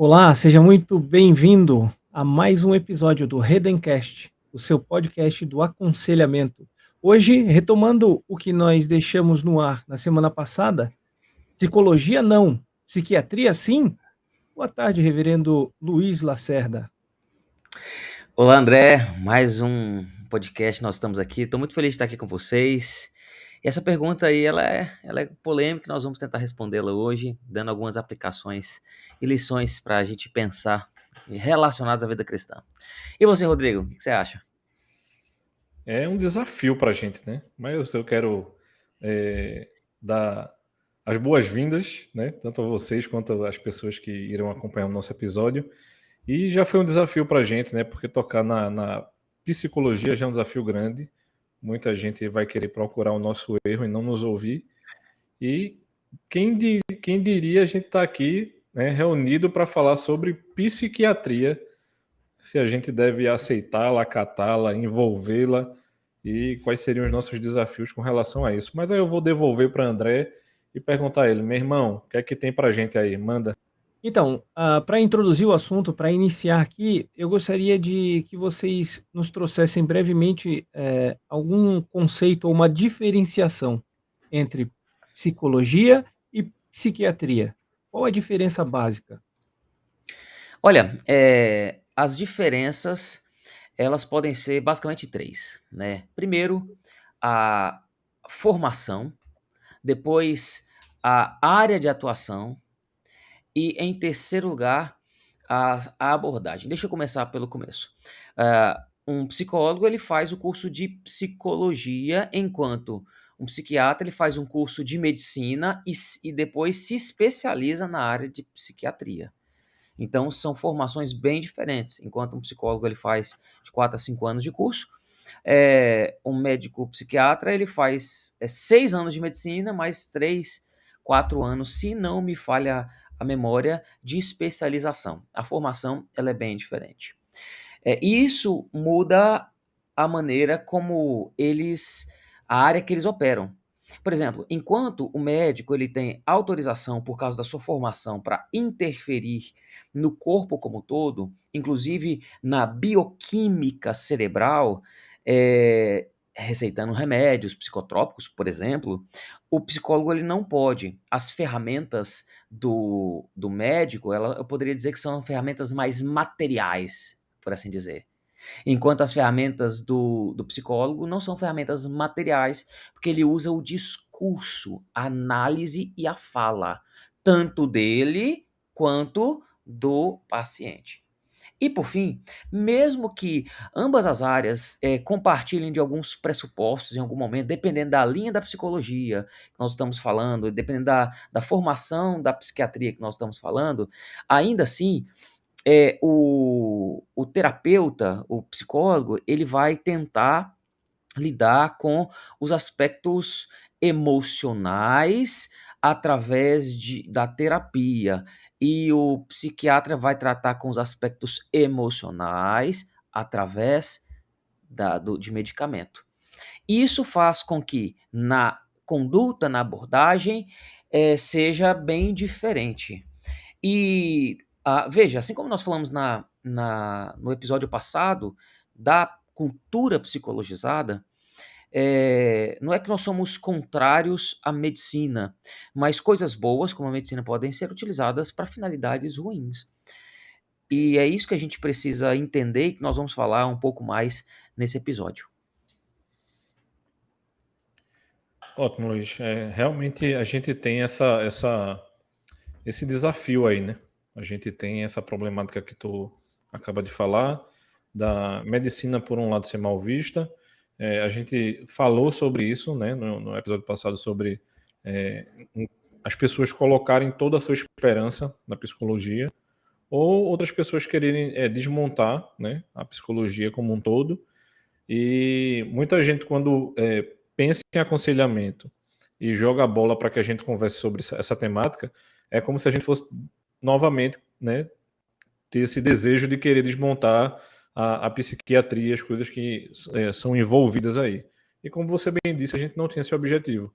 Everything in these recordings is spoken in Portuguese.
Olá, seja muito bem-vindo a mais um episódio do Redencast, o seu podcast do aconselhamento. Hoje, retomando o que nós deixamos no ar na semana passada, psicologia não, psiquiatria sim? Boa tarde, reverendo Luiz Lacerda. Olá, André, mais um podcast, nós estamos aqui. Estou muito feliz de estar aqui com vocês. E essa pergunta aí, ela é polêmica, nós vamos tentar respondê-la hoje, dando algumas aplicações e lições para a gente pensar relacionadas à vida cristã. E você, Rodrigo, o que você acha? É um desafio para a gente, né? Mas eu quero dar as boas-vindas, né? Tanto a vocês quanto às pessoas que irão acompanhar o nosso episódio. E já foi um desafio para a gente, né? Porque tocar na psicologia já é um desafio grande. Muita gente vai querer procurar o nosso erro e não nos ouvir. E quem diria a gente estar aqui, né, reunido para falar sobre psiquiatria, se a gente deve aceitá-la, acatá-la, envolvê-la e quais seriam os nossos desafios com relação a isso. Mas aí eu vou devolver para André e perguntar a ele, meu irmão, o que é que tem para a gente aí? Manda. Então, para introduzir o assunto, para iniciar aqui, eu gostaria de que vocês nos trouxessem brevemente algum conceito ou uma diferenciação entre psicologia e psiquiatria. Qual a diferença básica? Olha, as diferenças, elas podem ser basicamente três, né? Primeiro, a formação, depois a área de atuação e, em terceiro lugar, a abordagem. Deixa eu começar pelo começo. Um psicólogo ele faz o curso de psicologia, enquanto um psiquiatra ele faz um curso de medicina e depois se especializa na área de psiquiatria. Então são formações bem diferentes. Enquanto um psicólogo ele faz de 4 a 5 anos de curso, um médico psiquiatra ele faz 6 anos de medicina, mais 3, 4 anos, se não me falha a memória, de especialização. A formação ela é bem diferente. E isso muda a maneira como a área que eles operam. Por exemplo, enquanto o médico ele tem autorização por causa da sua formação para interferir no corpo como um todo, inclusive na bioquímica cerebral, receitando remédios psicotrópicos, por exemplo, o psicólogo ele não pode. As ferramentas do médico, eu poderia dizer que são ferramentas mais materiais, por assim dizer. Enquanto as ferramentas do psicólogo não são ferramentas materiais, porque ele usa o discurso, a análise e a fala, tanto dele quanto do paciente. E por fim, mesmo que ambas as áreas compartilhem de alguns pressupostos em algum momento, dependendo da linha da psicologia que nós estamos falando, dependendo da formação da psiquiatria que nós estamos falando, ainda assim o terapeuta, o psicólogo, ele vai tentar lidar com os aspectos emocionais através da terapia, e o psiquiatra vai tratar com os aspectos emocionais através de medicamento. Isso faz com que na conduta, na abordagem, seja bem diferente. E veja, assim como nós falamos no episódio passado da cultura psicologizada, não é que nós somos contrários à medicina, mas coisas boas, como a medicina, podem ser utilizadas para finalidades ruins. E é isso que a gente precisa entender e que nós vamos falar um pouco mais nesse episódio. Ótimo, Luiz. Realmente a gente tem esse desafio aí, né? A gente tem essa problemática que tu acaba de falar, da medicina, por um lado, ser mal vista. A gente falou sobre isso, né, no episódio passado, sobre as pessoas colocarem toda a sua esperança na psicologia, ou outras pessoas quererem desmontar, né, a psicologia como um todo. E muita gente, quando pensa em aconselhamento e joga a bola para que a gente converse sobre essa temática, é como se a gente fosse novamente, né, ter esse desejo de querer desmontar a psiquiatria, as coisas que são envolvidas aí. E como você bem disse, a gente não tinha esse objetivo.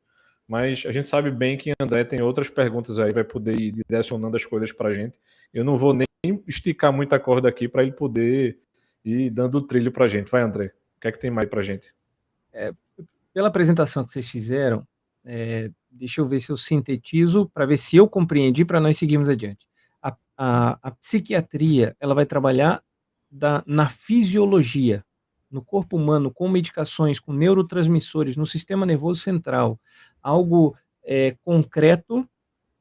Mas a gente sabe bem que André tem outras perguntas aí, vai poder ir direcionando as coisas para a gente. Eu não vou nem esticar muita corda aqui para ele poder ir dando o trilho para a gente. Vai, André, o que é que tem mais para a gente? Pela apresentação que vocês fizeram, deixa eu ver se eu sintetizo para ver se eu compreendi para nós seguirmos adiante. A psiquiatria ela vai trabalhar na fisiologia, no corpo humano, com medicações, com neurotransmissores, no sistema nervoso central, algo concreto,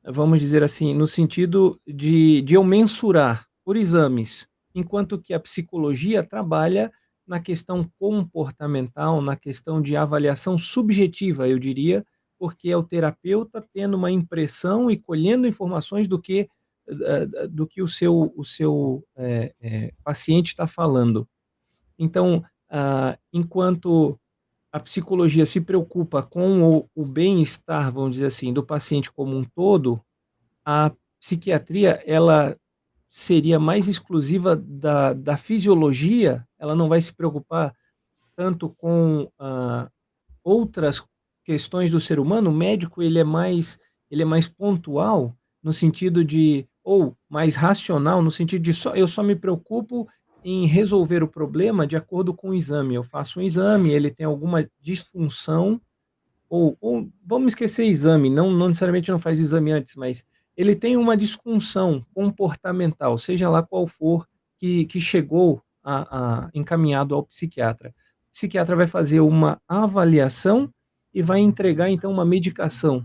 vamos dizer assim, no sentido de eu mensurar por exames, enquanto que a psicologia trabalha na questão comportamental, na questão de avaliação subjetiva, eu diria, porque é o terapeuta tendo uma impressão e colhendo informações do que o seu paciente está falando. Então, enquanto a psicologia se preocupa com o bem-estar, vamos dizer assim, do paciente como um todo, a psiquiatria, ela seria mais exclusiva da fisiologia, ela não vai se preocupar tanto com, outras questões do ser humano. O médico, ele é mais pontual, no sentido de ou mais racional, no sentido de eu só me preocupo em resolver o problema de acordo com o exame. Eu faço um exame, ele tem alguma disfunção, ou vamos esquecer exame, não necessariamente não faz exame antes, mas ele tem uma disfunção comportamental, seja lá qual for, que chegou encaminhado ao psiquiatra. O psiquiatra vai fazer uma avaliação e vai entregar então uma medicação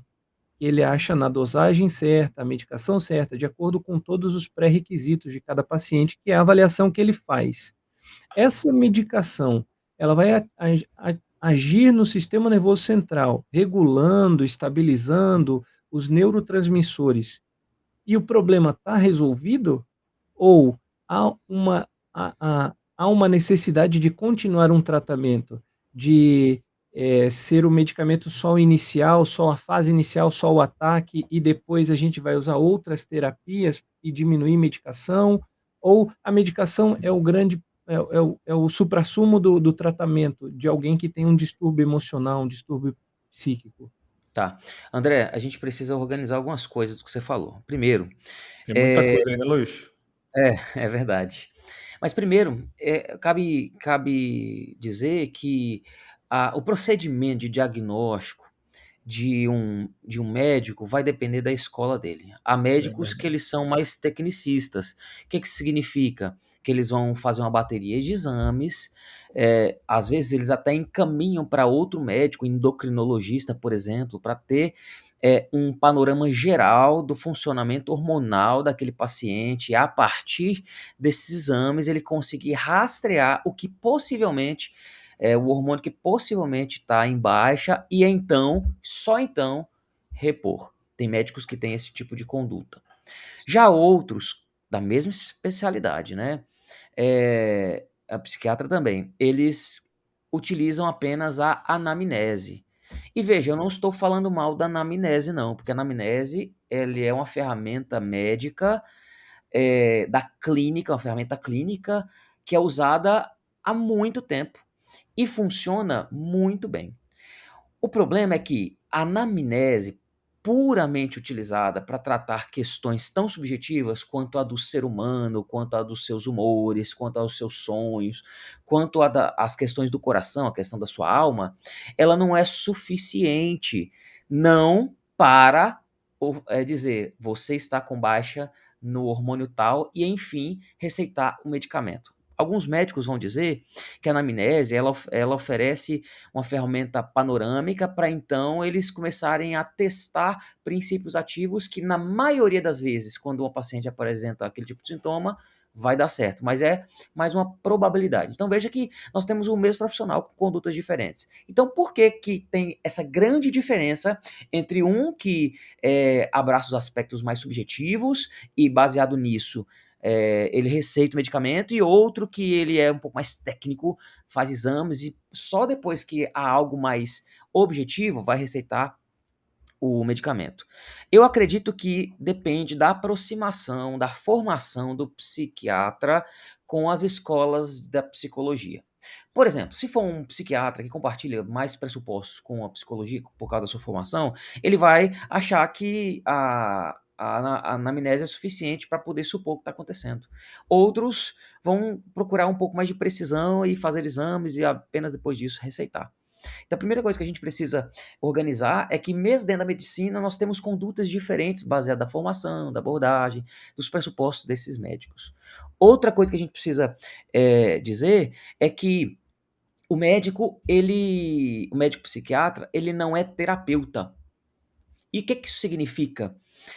que ele acha na dosagem certa, a medicação certa, de acordo com todos os pré-requisitos de cada paciente, que é a avaliação que ele faz. Essa medicação, ela vai agir no sistema nervoso central, regulando, estabilizando os neurotransmissores. E o problema está resolvido? Ou há uma necessidade de continuar um tratamento, de ser o medicamento só o inicial, só a fase inicial, só o ataque, e depois a gente vai usar outras terapias e diminuir medicação? Ou a medicação é o grande, é o suprassumo do tratamento de alguém que tem um distúrbio emocional, um distúrbio psíquico? Tá. André, a gente precisa organizar algumas coisas do que você falou. Primeiro, Tem muita coisa aí, né, Luiz? é verdade. Mas primeiro, cabe dizer que o procedimento de diagnóstico de um médico vai depender da escola dele. Há É médicos que verdade. eles são mais tecnicistas. O que significa? Que eles vão fazer uma bateria de exames, às vezes eles até encaminham para outro médico, endocrinologista, por exemplo, para ter um panorama geral do funcionamento hormonal daquele paciente, e a partir desses exames ele conseguir rastrear o que possivelmente o hormônio que possivelmente está em baixa, e então, só então, repor. Tem médicos que têm esse tipo de conduta. Já outros, da mesma especialidade, né? A psiquiatra também, eles utilizam apenas a anamnese. E veja, eu não estou falando mal da anamnese, não, porque a anamnese ele é uma ferramenta médica da clínica, uma ferramenta clínica que é usada há muito tempo e funciona muito bem. O problema é que a anamnese puramente utilizada para tratar questões tão subjetivas quanto a do ser humano, quanto a dos seus humores, quanto aos seus sonhos, quanto às questões do coração, a questão da sua alma, ela não é suficiente, não para dizer você está com baixa no hormônio tal e, enfim, receitar o medicamento. Alguns médicos vão dizer que a anamnese ela oferece uma ferramenta panorâmica para então eles começarem a testar princípios ativos que, na maioria das vezes, quando uma paciente apresenta aquele tipo de sintoma, vai dar certo, mas é mais uma probabilidade. Então veja que nós temos o mesmo profissional com condutas diferentes. Então por que que tem essa grande diferença entre um que abraça os aspectos mais subjetivos e, baseado nisso, ele receita o medicamento, e outro que ele é um pouco mais técnico, faz exames e só depois que há algo mais objetivo vai receitar o medicamento? Eu acredito que depende da aproximação, da formação do psiquiatra com as escolas da psicologia. Por exemplo, se for um psiquiatra que compartilha mais pressupostos com a psicologia por causa da sua formação, ele vai achar que a anamnese é suficiente para poder supor o que está acontecendo. Outros vão procurar um pouco mais de precisão e fazer exames e apenas depois disso receitar. Então, a primeira coisa que a gente precisa organizar é que, mesmo dentro da medicina, nós temos condutas diferentes baseadas na formação, da abordagem, dos pressupostos desses médicos. Outra coisa que a gente precisa dizer é que o médico psiquiatra, ele não é terapeuta. E o que isso significa?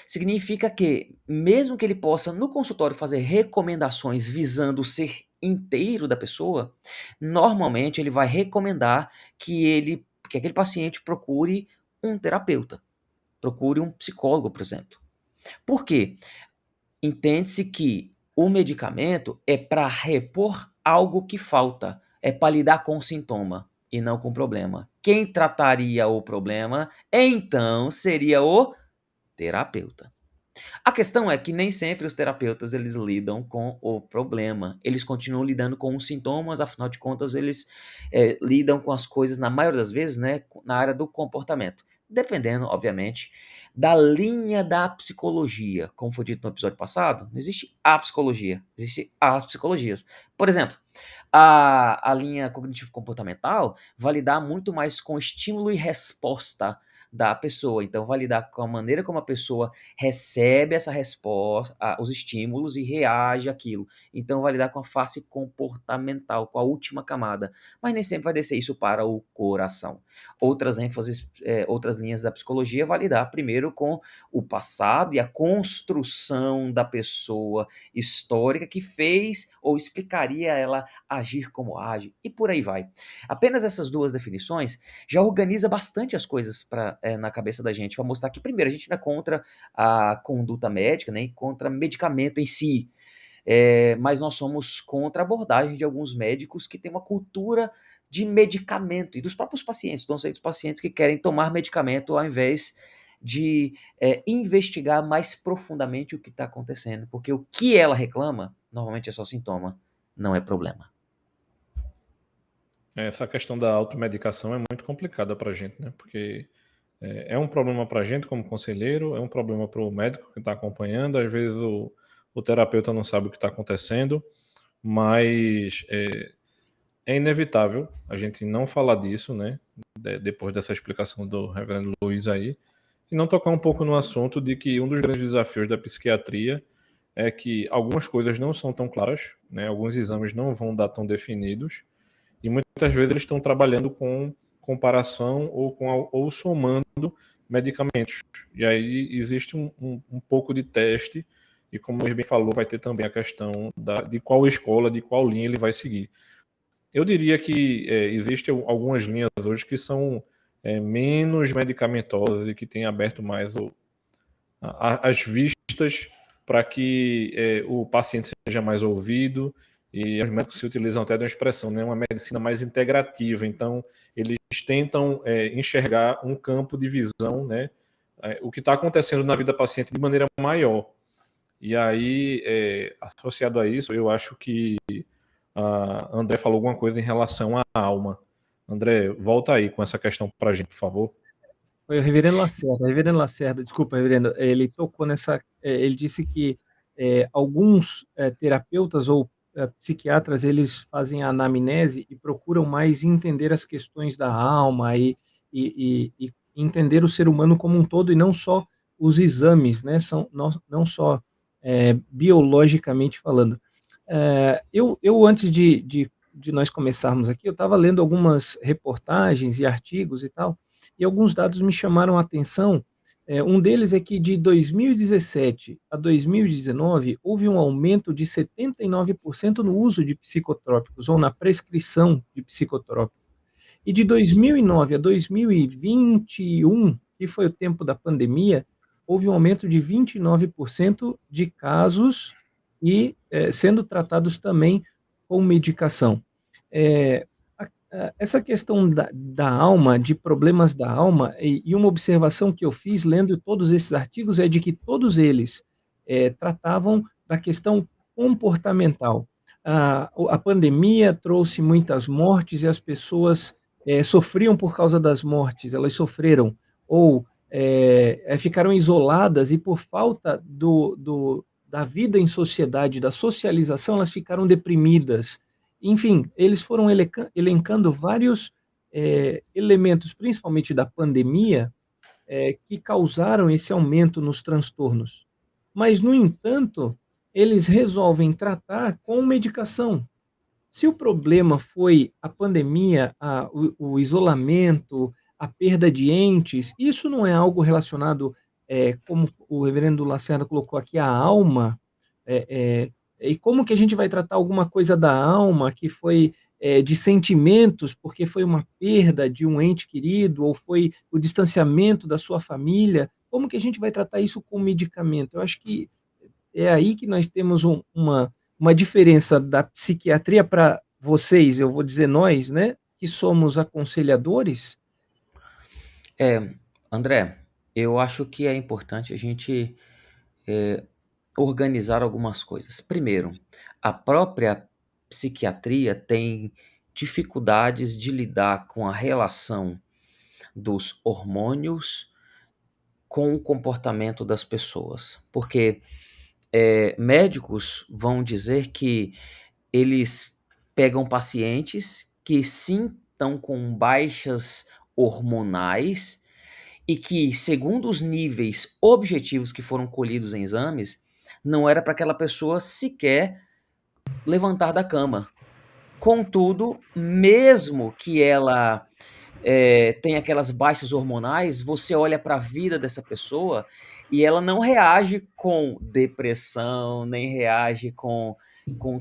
Significa que, mesmo que ele possa, no consultório, fazer recomendações visando o ser inteiro da pessoa, normalmente ele vai recomendar que aquele paciente procure um terapeuta, procure um psicólogo, por exemplo. Por quê? Entende-se que o medicamento é para repor algo que falta, é para lidar com o sintoma e não com o problema. Quem trataria o problema, então, seria o terapeuta. A questão é que nem sempre os terapeutas eles lidam com o problema. Eles continuam lidando com os sintomas, afinal de contas, eles lidam com as coisas, na maioria das vezes, né, na área do comportamento. Dependendo, obviamente, da linha da psicologia. Como foi dito no episódio passado, não existe a psicologia, existe as psicologias. Por exemplo, a linha cognitivo-comportamental vai lidar muito mais com estímulo e resposta da pessoa. Então, vai lidar com a maneira como a pessoa recebe essa resposta, os estímulos e reage àquilo. Então, vai lidar com a face comportamental, com a última camada. Mas nem sempre vai descer isso para o coração. Outras ênfases, outras linhas da psicologia vai lidar primeiro com o passado e a construção da pessoa histórica que fez ou explicaria ela agir como age, e por aí vai. Apenas essas duas definições já organiza bastante as coisas na cabeça da gente, para mostrar que, primeiro, a gente não é contra a conduta médica, nem contra medicamento em si, mas nós somos contra a abordagem de alguns médicos que têm uma cultura de medicamento, e dos próprios pacientes, dos pacientes que querem tomar medicamento ao invés de investigar mais profundamente o que está acontecendo, porque o que ela reclama, normalmente é só sintoma, não é problema. Essa questão da automedicação é muito complicada para a gente, né? Porque é um problema para a gente como conselheiro, é um problema para o médico que está acompanhando, às vezes o terapeuta não sabe o que está acontecendo, mas é inevitável a gente não falar disso, né? Depois dessa explicação do Reverendo Luiz aí, e não tocar um pouco no assunto de que um dos grandes desafios da psiquiatria é que algumas coisas não são tão claras, né? Alguns exames não vão dar tão definidos, e muitas vezes eles estão trabalhando com comparação ou somando medicamentos. E aí existe um pouco de teste, e como o bem falou, vai ter também a questão de qual escola, de qual linha ele vai seguir. Eu diria que existem algumas linhas hoje que são menos medicamentosas e que têm aberto mais as vistas para que o paciente seja mais ouvido, e os médicos se utilizam até de uma expressão, né, uma medicina mais integrativa. Então, eles tentam enxergar um campo de visão, né, o que está acontecendo na vida do paciente de maneira maior. E aí, associado a isso, eu acho que André falou alguma coisa em relação à alma. André, volta aí com essa questão para a gente, por favor. Foi o reverendo Lacerda, desculpa, reverendo, ele tocou ele disse que alguns terapeutas ou psiquiatras, eles fazem a anamnese e procuram mais entender as questões da alma e entender o ser humano como um todo e não só os exames, né, não só biologicamente falando. Eu antes de nós começarmos aqui, eu estava lendo algumas reportagens e artigos e tal, e alguns dados me chamaram a atenção. Um deles é que de 2017 a 2019 houve um aumento de 79% no uso de psicotrópicos ou na prescrição de psicotrópicos. E de 2009 a 2021, que foi o tempo da pandemia, houve um aumento de 29% de casos e sendo tratados também com medicação. É, Essa questão da alma, de problemas da alma, e uma observação que eu fiz lendo todos esses artigos é de que todos eles tratavam da questão comportamental. a pandemia trouxe muitas mortes e as pessoas sofriam por causa das mortes, elas sofreram ou ficaram isoladas e por falta da vida em sociedade, da socialização, elas ficaram deprimidas. Enfim, eles foram elencando vários elementos, principalmente da pandemia, que causaram esse aumento nos transtornos. Mas, no entanto, eles resolvem tratar com medicação. Se o problema foi a pandemia, o isolamento, a perda de entes, isso não é algo relacionado, como o reverendo Lacerda colocou aqui, à alma, e como que a gente vai tratar alguma coisa da alma que foi de sentimentos, porque foi uma perda de um ente querido, ou foi o distanciamento da sua família, como que a gente vai tratar isso com medicamento? Eu acho que é aí que nós temos uma diferença da psiquiatria para vocês, eu vou dizer nós, né, que somos aconselhadores. André, eu acho que é importante a gente organizar algumas coisas. Primeiro, a própria psiquiatria tem dificuldades de lidar com a relação dos hormônios com o comportamento das pessoas, porque médicos vão dizer que eles pegam pacientes que sim estão com baixas hormonais e que, segundo os níveis objetivos que foram colhidos em exames, não era para aquela pessoa sequer levantar da cama. Contudo, mesmo que ela tenha aquelas baixas hormonais, você olha para a vida dessa pessoa e ela não reage com depressão, nem reage com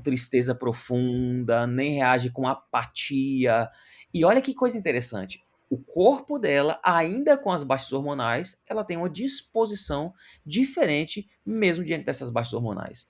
tristeza profunda, nem reage com apatia. E olha que coisa interessante, o corpo dela, ainda com as baixas hormonais, ela tem uma disposição diferente mesmo diante dessas baixas hormonais.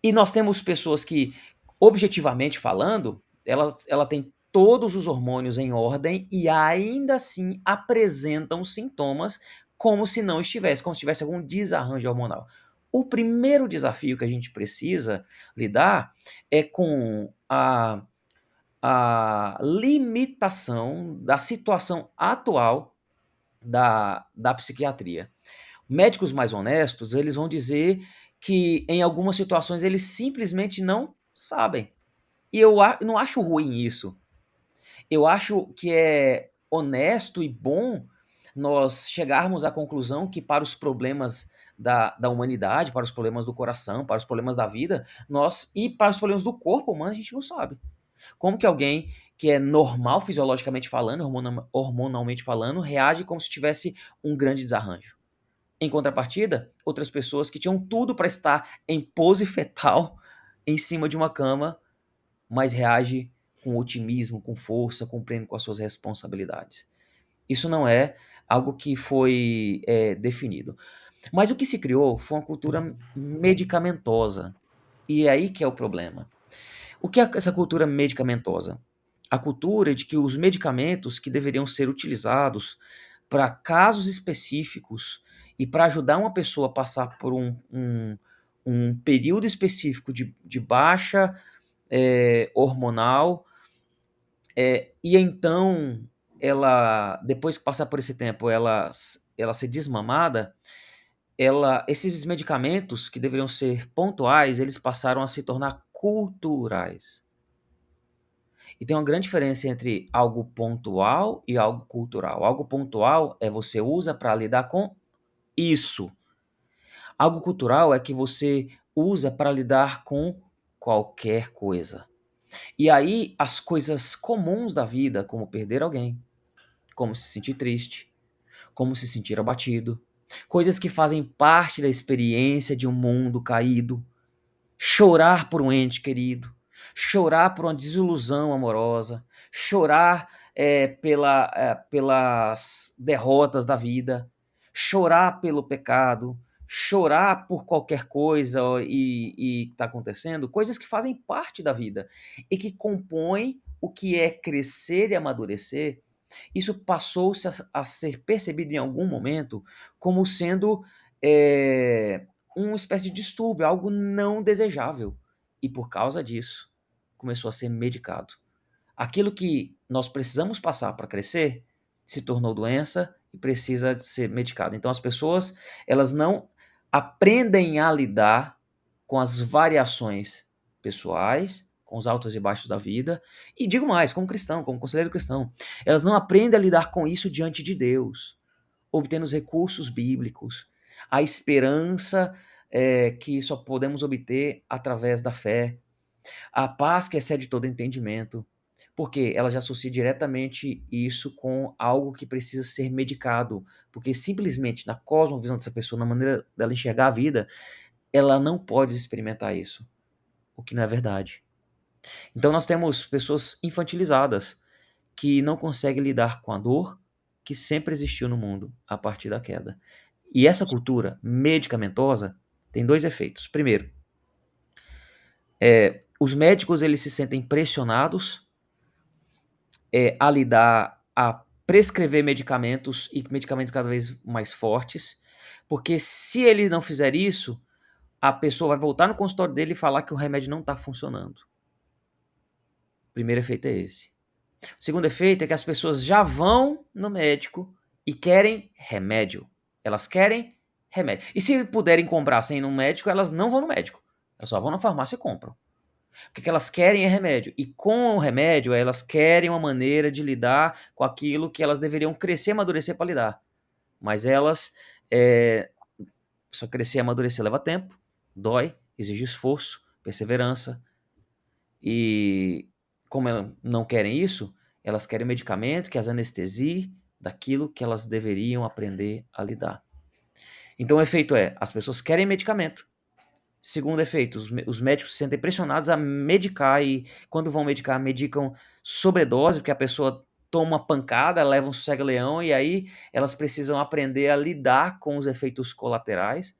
E nós temos pessoas que, objetivamente falando, ela tem todos os hormônios em ordem e ainda assim apresentam sintomas como se não estivesse, como se tivesse algum desarranjo hormonal. O primeiro desafio que a gente precisa lidar é com a limitação da situação atual da psiquiatria. Médicos mais honestos, eles vão dizer que em algumas situações eles simplesmente não sabem. E eu não acho ruim isso. Eu acho que é honesto e bom nós chegarmos à conclusão que para os problemas da humanidade, para os problemas do coração, para os problemas da vida, e para os problemas do corpo humano, a gente não sabe. Como que alguém que é normal fisiologicamente falando, hormonalmente falando, reage como se tivesse um grande desarranjo? Em contrapartida, outras pessoas que tinham tudo para estar em pose fetal em cima de uma cama, mas reage com otimismo, com força, cumprindo com as suas responsabilidades. Isso não é algo que foi definido. Mas o que se criou foi uma cultura medicamentosa. E é aí que é o problema. O que é essa cultura medicamentosa? A cultura de que os medicamentos que deveriam ser utilizados para casos específicos e para ajudar uma pessoa a passar por um período específico de baixa hormonal, e então ela, depois que passar por esse tempo, ela ser desmamada, esses medicamentos que deveriam ser pontuais, eles passaram a se tornar culturais. E tem uma grande diferença entre algo pontual e algo cultural. Algo pontual é você usa para lidar com isso. Algo cultural é que você usa para lidar com qualquer coisa. E aí as coisas comuns da vida, como perder alguém, como se sentir triste, como se sentir abatido, coisas que fazem parte da experiência de um mundo caído, chorar por um ente querido, chorar por uma desilusão amorosa, chorar pelas derrotas da vida, chorar pelo pecado, chorar por qualquer coisa e que está acontecendo, coisas que fazem parte da vida e que compõem o que é crescer e amadurecer. Isso passou-se a ser percebido em algum momento como sendo uma espécie de distúrbio, algo não desejável. e por causa disso começou a ser medicado. Aquilo que nós precisamos passar para crescer se tornou doença e precisa ser medicado. Então as pessoas, elas não aprendem a lidar com as variações pessoais, com os altos e baixos da vida, e digo mais, como cristão, como conselheiro cristão, elas não aprendem a lidar com isso diante de Deus, obtendo os recursos bíblicos, a esperança que só podemos obter através da fé, a paz que excede todo entendimento, porque ela já associa diretamente isso com algo que precisa ser medicado, porque simplesmente na cosmovisão dessa pessoa, na maneira dela enxergar a vida, ela não pode experimentar isso, o que não é verdade. Então nós temos pessoas infantilizadas que não conseguem lidar com a dor que sempre existiu no mundo a partir da queda. E essa cultura medicamentosa tem dois efeitos. Primeiro, os médicos eles se sentem pressionados a prescrever medicamentos e medicamentos cada vez mais fortes, porque se ele não fizer isso, a pessoa vai voltar no consultório dele e falar que o remédio não está funcionando. O primeiro efeito é esse. O segundo efeito é que as pessoas já vão no médico e querem remédio. Elas querem remédio. E se puderem comprar sem ir no médico, elas não vão no médico. Elas só vão na farmácia e compram. O que elas querem é remédio. E com o remédio, elas querem uma maneira de lidar com aquilo que elas deveriam crescer e amadurecer para lidar. Mas elas... só crescer e amadurecer leva tempo, dói, exige esforço, perseverança. E como elas não querem isso, elas querem medicamento que as anestesie daquilo que elas deveriam aprender a lidar. Então o efeito é, as pessoas querem medicamento. Segundo efeito, os médicos se sentem pressionados a medicar e quando vão medicar, medicam sobredose, porque a pessoa toma uma pancada, leva um sossega-leão e aí elas precisam aprender a lidar com os efeitos colaterais.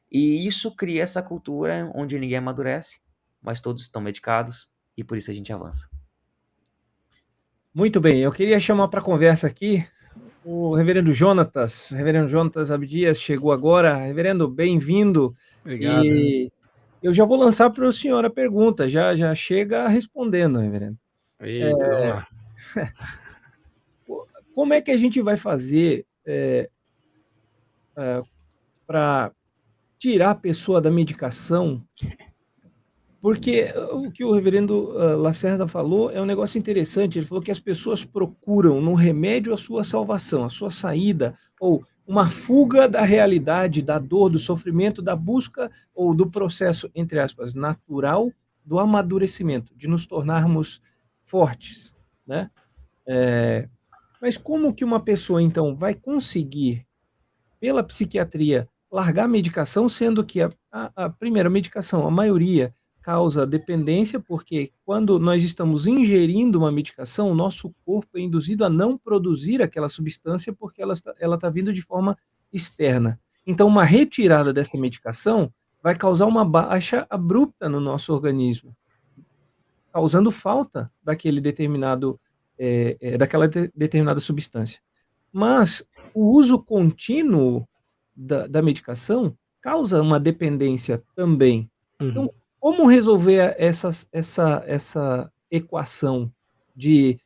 E isso cria essa cultura onde ninguém amadurece, mas todos estão medicados e por isso a gente avança. Muito bem, eu queria chamar para conversa aqui o reverendo Jonatas. Reverendo Jonatas Abdias chegou agora. Reverendo, bem-vindo. Obrigado. E eu já vou lançar para o senhor a pergunta, já chega respondendo, reverendo. Eita, vamos lá. Como é que a gente vai fazer para tirar a pessoa da medicação? Porque o que o reverendo Lacerda falou é um negócio interessante. Ele falou que as pessoas procuram no remédio a sua salvação, a sua saída, ou uma fuga da realidade, da dor, do sofrimento, da busca ou do processo, entre aspas, natural do amadurecimento, de nos tornarmos fortes, né? Mas como que uma pessoa, então, vai conseguir, pela psiquiatria, largar a medicação, sendo que a primeira medicação, a maioria, causa dependência, porque quando nós estamos ingerindo uma medicação, o nosso corpo é induzido a não produzir aquela substância porque ela está vindo de forma externa. Então, uma retirada dessa medicação vai causar uma baixa abrupta no nosso organismo, causando falta daquele determinado, daquela determinada substância. Mas o uso contínuo da medicação causa uma dependência também. Então, como resolver essa equação de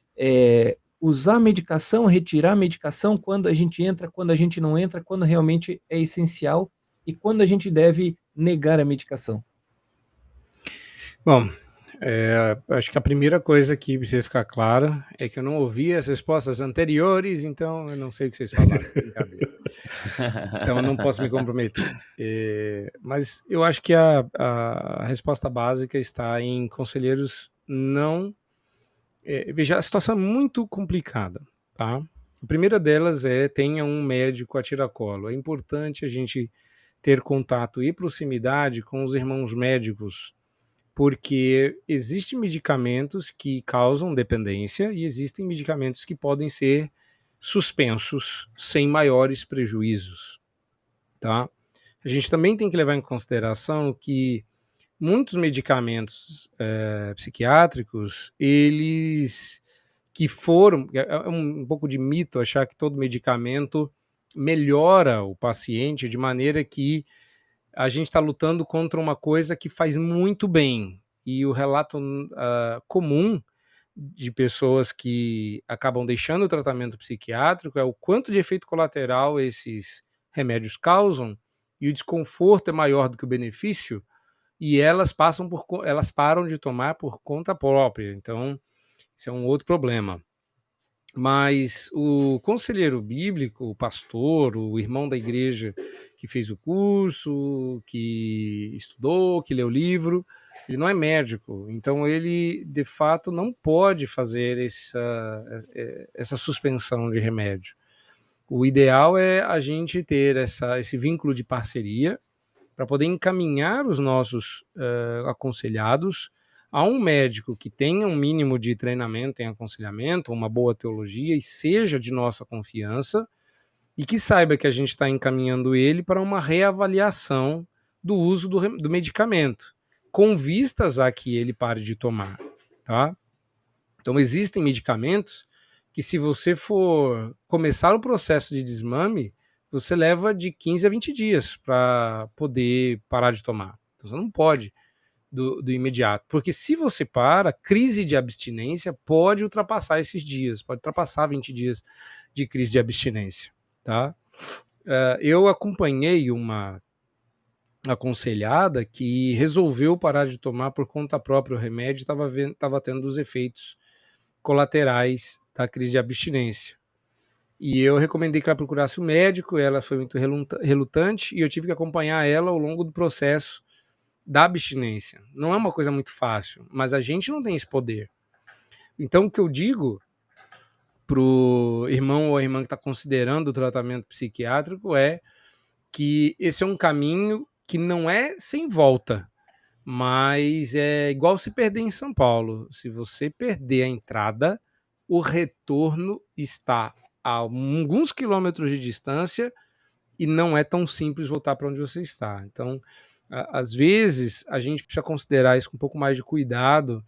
usar a medicação, retirar a medicação, quando a gente entra, quando a gente não entra, quando realmente é essencial e quando a gente deve negar a medicação? Bom, acho que a primeira coisa que precisa ficar clara é que eu não ouvi as respostas anteriores, então eu não sei o que vocês falaram. Brincadeira. Então eu não posso me comprometer. Mas eu acho que a resposta básica está em conselheiros não... veja, a situação é muito complicada, tá? A primeira delas é tenha um médico a tiracolo. É importante a gente ter contato e proximidade com os irmãos médicos, porque existem medicamentos que causam dependência e existem medicamentos que podem ser suspensos sem maiores prejuízos, tá? A gente também tem que levar em consideração que muitos medicamentos psiquiátricos, eles que foram... É um pouco de mito achar que todo medicamento melhora o paciente de maneira que a gente está lutando contra uma coisa que faz muito bem. e o relato comum de pessoas que acabam deixando o tratamento psiquiátrico é o quanto de efeito colateral esses remédios causam, e o desconforto é maior do que o benefício, e elas param de tomar por conta própria. Então, isso é um outro problema. Mas o conselheiro bíblico, o pastor, o irmão da igreja que fez o curso, que estudou, que leu o livro, ele não é médico, então ele de fato não pode fazer essa suspensão de remédio. O ideal é a gente ter esse vínculo de parceria para poder encaminhar os nossos aconselhados a um médico que tenha um mínimo de treinamento em aconselhamento, uma boa teologia e seja de nossa confiança, e que saiba que a gente está encaminhando ele para uma reavaliação do uso do medicamento, com vistas a que ele pare de tomar, tá? Então existem medicamentos que, se você for começar o processo de desmame, você leva de 15 a 20 dias para poder parar de tomar. Então você não pode do imediato, porque se você para, crise de abstinência pode ultrapassar esses dias, pode ultrapassar 20 dias de crise de abstinência, tá? Eu acompanhei uma aconselhada que resolveu parar de tomar por conta própria o remédio e estava tendo os efeitos colaterais da crise de abstinência. E eu recomendei que ela procurasse um médico, ela foi muito relutante, e eu tive que acompanhar ela ao longo do processo da abstinência. Não é uma coisa muito fácil, mas a gente não tem esse poder. Então, o que eu digo pro irmão ou irmã que está considerando o tratamento psiquiátrico é que esse é um caminho que não é sem volta, mas é igual se perder em São Paulo. Se você perder a entrada, o retorno está a alguns quilômetros de distância e não é tão simples voltar para onde você está. Então, às vezes, a gente precisa considerar isso com um pouco mais de cuidado,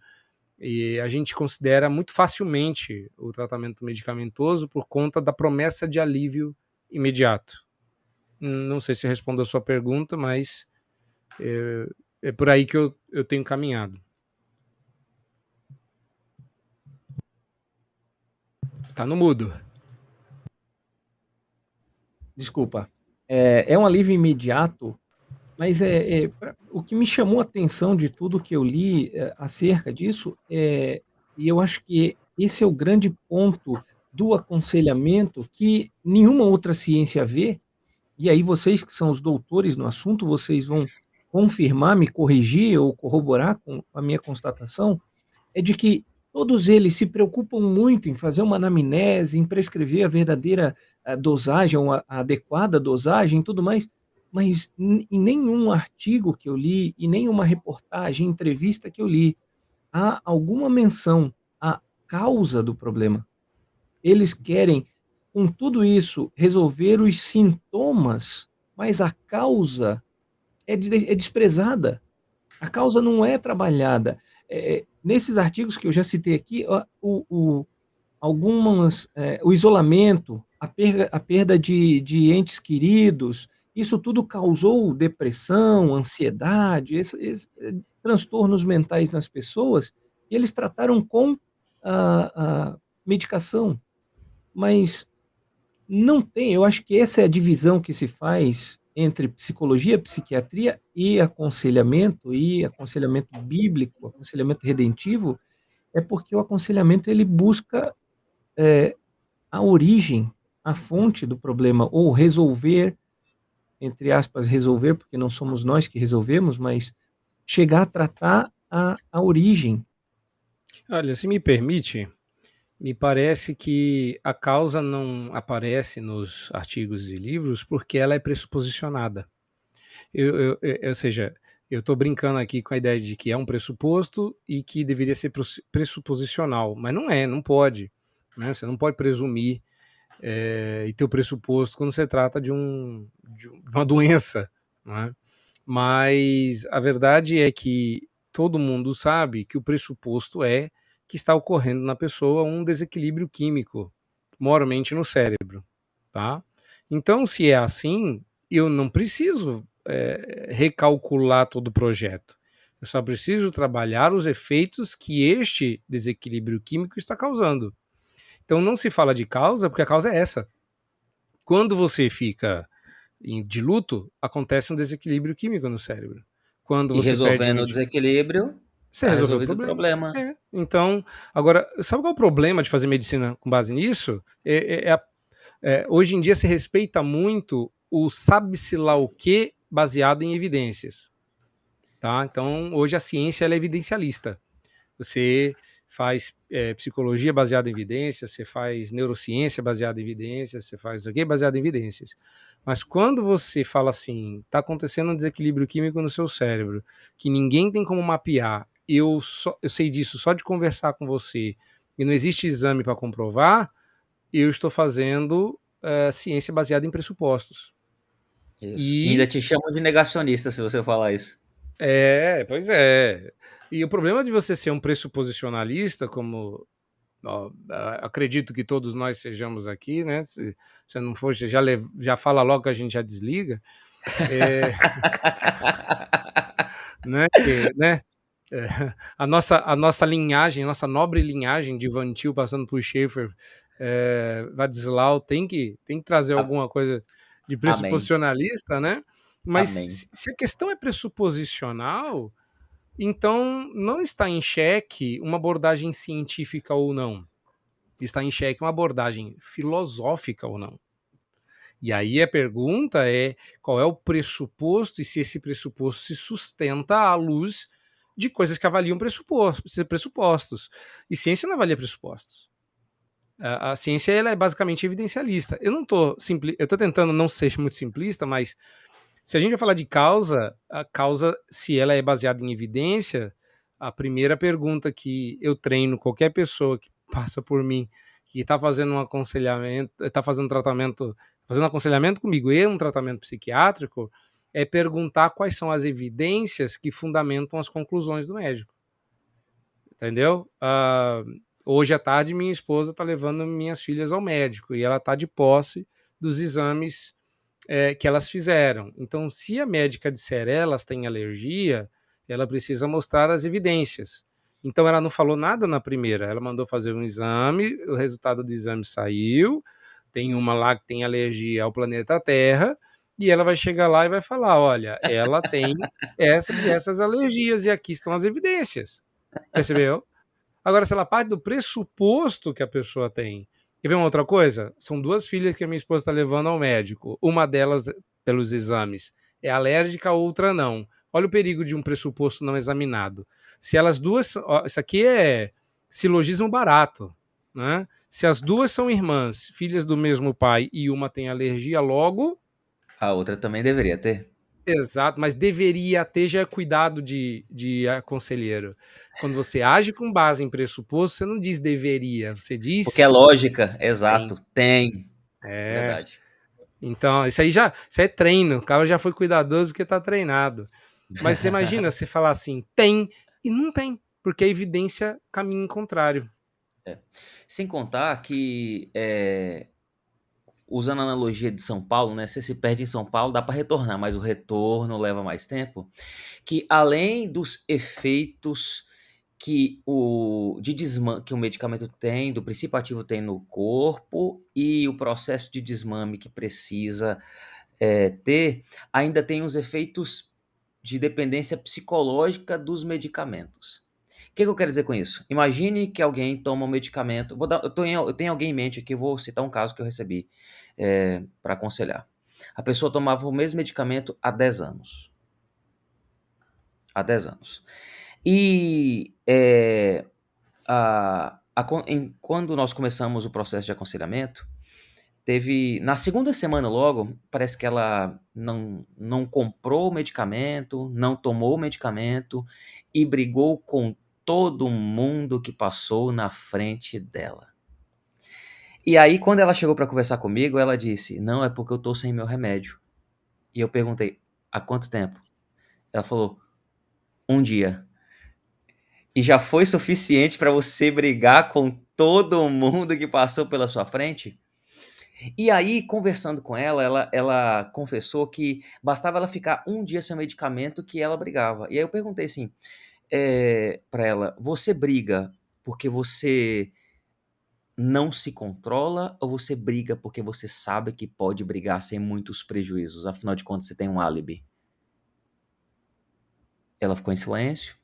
e a gente considera muito facilmente o tratamento medicamentoso por conta da promessa de alívio imediato. Não sei se respondo a sua pergunta, mas é por aí que eu tenho caminhado. Tá no mudo. Desculpa. É um alívio imediato, mas o que me chamou a atenção de tudo que eu li acerca disso, e eu acho que esse é o grande ponto do aconselhamento que nenhuma outra ciência vê, e aí vocês que são os doutores no assunto, vocês vão confirmar, me corrigir ou corroborar com a minha constatação, é de que todos eles se preocupam muito em fazer uma anamnese, em prescrever a verdadeira dosagem, ou a adequada dosagem e tudo mais, mas em nenhum artigo que eu li, e nenhuma reportagem, entrevista que eu li, há alguma menção à causa do problema. Eles querem, com tudo isso, resolver os sintomas, mas a causa é desprezada. A causa não é trabalhada. Nesses artigos que eu já citei aqui, o isolamento, a perda de entes queridos, isso tudo causou depressão, ansiedade, transtornos mentais nas pessoas, e eles trataram com a medicação. Mas não tem, eu acho que essa é a divisão que se faz entre psicologia, psiquiatria e aconselhamento bíblico, aconselhamento redentivo, é porque o aconselhamento ele busca a origem, a fonte do problema, ou resolver, entre aspas, resolver, porque não somos nós que resolvemos, mas chegar a tratar a origem. Olha, se me permite, me parece que a causa não aparece nos artigos e livros porque ela é pressuposicionada. Ou seja, eu estou brincando aqui com a ideia de que é um pressuposto e que deveria ser pressuposicional, mas não é, não pode. Né? Você não pode presumir e ter o pressuposto quando se trata de uma doença. Né? Mas a verdade é que todo mundo sabe que o pressuposto é que está ocorrendo na pessoa um desequilíbrio químico, mormente no cérebro. Tá? Então, se é assim, eu não preciso recalcular todo o projeto. Eu só preciso trabalhar os efeitos que este desequilíbrio químico está causando. Então não se fala de causa, porque a causa é essa. Quando você fica de luto, acontece um desequilíbrio químico no cérebro. Quando E você perde resolvendo o desequilíbrio, você tá resolveu o resolvido o problema. problema. Então, agora, sabe qual é o problema de fazer medicina com base nisso? Hoje em dia se respeita muito o sabe-se lá o que baseado em evidências. Tá? Então, hoje a ciência ela é evidencialista. Você faz psicologia baseada em evidências, você faz neurociência baseada em evidências, você faz o quê baseado em evidências. Mas quando você fala assim, está acontecendo um desequilíbrio químico no seu cérebro, que ninguém tem como mapear, eu sei disso só de conversar com você, e não existe exame para comprovar, eu estou fazendo ciência baseada em pressupostos. Isso. E ainda te chamam de negacionista se você falar isso. Pois é. E o problema de você ser um pressuposicionalista, como acredito que todos nós sejamos aqui, né? Se você não for, você já fala logo que a gente já desliga. Né? A nossa linhagem, a nossa nobre linhagem de Van Til, passando por Schaeffer, Vadislau, tem que trazer alguma coisa de pressuposicionalista, né? Mas se a questão é pressuposicional, então não está em xeque uma abordagem científica ou não. Está em xeque uma abordagem filosófica ou não. E aí a pergunta é qual é o pressuposto e se esse pressuposto se sustenta à luz de coisas que avaliam pressupostos. E ciência não avalia pressupostos. A ciência ela é basicamente evidencialista. Eu estou tentando não ser muito simplista, mas se a gente vai falar de causa, a causa, se ela é baseada em evidência, a primeira pergunta que eu treino qualquer pessoa que passa por mim e está fazendo um aconselhamento, está fazendo aconselhamento comigo e um tratamento psiquiátrico, é perguntar quais são as evidências que fundamentam as conclusões do médico. Entendeu? Hoje à tarde, minha esposa está levando minhas filhas ao médico e ela está de posse dos exames que elas fizeram. Então, se a médica disser elas têm alergia, ela precisa mostrar as evidências. Então, ela não falou nada na primeira, ela mandou fazer um exame, o resultado do exame saiu, tem uma lá que tem alergia ao planeta Terra, e ela vai chegar lá e vai falar, olha, ela tem essas e essas alergias, e aqui estão as evidências. Percebeu? Agora, se ela parte do pressuposto que a pessoa tem. Quer ver uma outra coisa? São 2 filhas que a minha esposa está levando ao médico. Uma delas, pelos exames, é alérgica, a outra não. Olha o perigo de um pressuposto não examinado. Se elas duas. Isso aqui é silogismo barato. Né? Se as duas são irmãs, filhas do mesmo pai, e uma tem alergia, logo. A outra também deveria ter. Exato, mas deveria ter já cuidado de conselheiro. Quando você age com base em pressuposto, você não diz deveria, você diz... Porque é lógica, exato, tem. Verdade. Então, isso é treino, o cara já foi cuidadoso porque tá treinado. Mas você imagina você falar assim, tem, e não tem, porque a evidência caminha em contrário. Sem contar que... usando a analogia de São Paulo, né? Se perde em São Paulo, dá para retornar, mas o retorno leva mais tempo. Que além dos efeitos que o medicamento tem, do princípio ativo tem no corpo e o processo de desmame que precisa ter, ainda tem os efeitos de dependência psicológica dos medicamentos. O que eu quero dizer com isso? Imagine que alguém toma um medicamento. Eu tenho alguém em mente aqui, vou citar um caso que eu recebi para aconselhar. A pessoa tomava o mesmo medicamento há 10 anos. Há 10 anos. E quando nós começamos o processo de aconselhamento, na segunda semana logo, parece que ela não comprou o medicamento, não tomou o medicamento e brigou com todo mundo que passou na frente dela. E aí, quando ela chegou para conversar comigo, ela disse, não, é porque eu tô sem meu remédio. E eu perguntei, há quanto tempo? Ela falou, 1 dia. E já foi suficiente para você brigar com todo mundo que passou pela sua frente? E aí, conversando com ela confessou que bastava ela ficar um dia sem medicamento que ela brigava. E aí eu perguntei assim, para ela: "Você briga porque você não se controla ou você briga porque você sabe que pode brigar sem muitos prejuízos? Afinal de contas, você tem um álibi?" Ela ficou em silêncio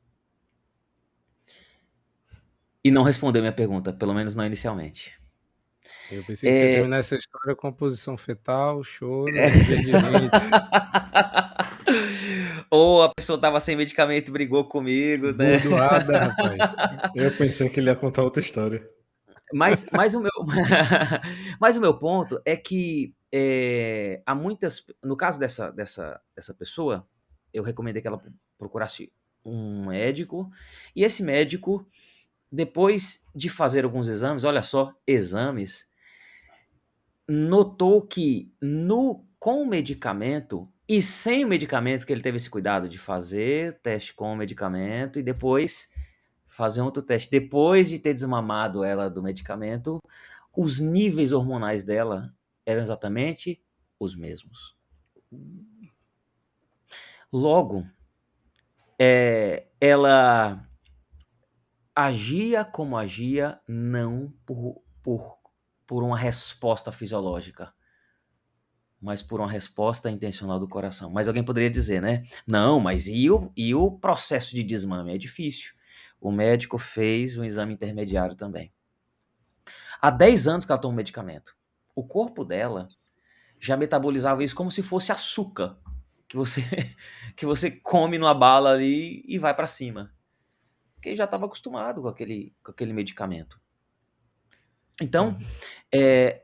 e não respondeu minha pergunta, pelo menos não inicialmente. Eu pensei que você ia É... terminar essa história com posição fetal, choro, ranger de dentes, Ou a pessoa estava sem medicamento e brigou comigo, né? bordoada, rapaz. Eu pensei que ele ia contar outra história. Mas o meu mas o meu ponto é que, há muitas no caso dessa pessoa, eu recomendei que ela procurasse um médico, e esse médico, depois de fazer alguns exames, olha só, exames, notou que com o medicamento e sem o medicamento, que ele teve esse cuidado de fazer teste com o medicamento e depois fazer outro teste. Depois de ter desmamado ela do medicamento, os níveis hormonais dela eram exatamente os mesmos. Logo, ela agia como agia não por uma resposta fisiológica, mas por uma resposta intencional do coração. Mas alguém poderia dizer, né? Não, mas e o processo de desmame? É difícil. O médico fez um exame intermediário também. Há 10 anos que ela toma medicamento. O corpo dela já metabolizava isso como se fosse açúcar que você que você come numa bala ali e vai para cima. Porque já estava acostumado com aquele medicamento. Então,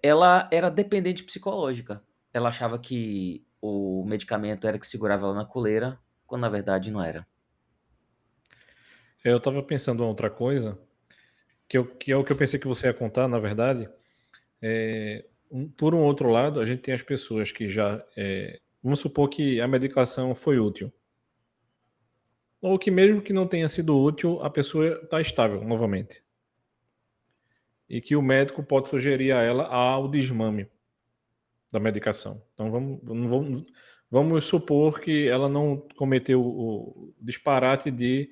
ela era dependente psicológica. Ela achava que o medicamento era que segurava ela na coleira, quando na verdade não era. Eu tava pensando em outra coisa, que é o que eu pensei que você ia contar, na verdade. Por um outro lado, a gente tem as pessoas que já. Vamos supor que a medicação foi útil. Ou que mesmo que não tenha sido útil, a pessoa está estável novamente. E que o médico pode sugerir a ela o desmame da medicação. Então vamos supor que ela não cometeu o disparate de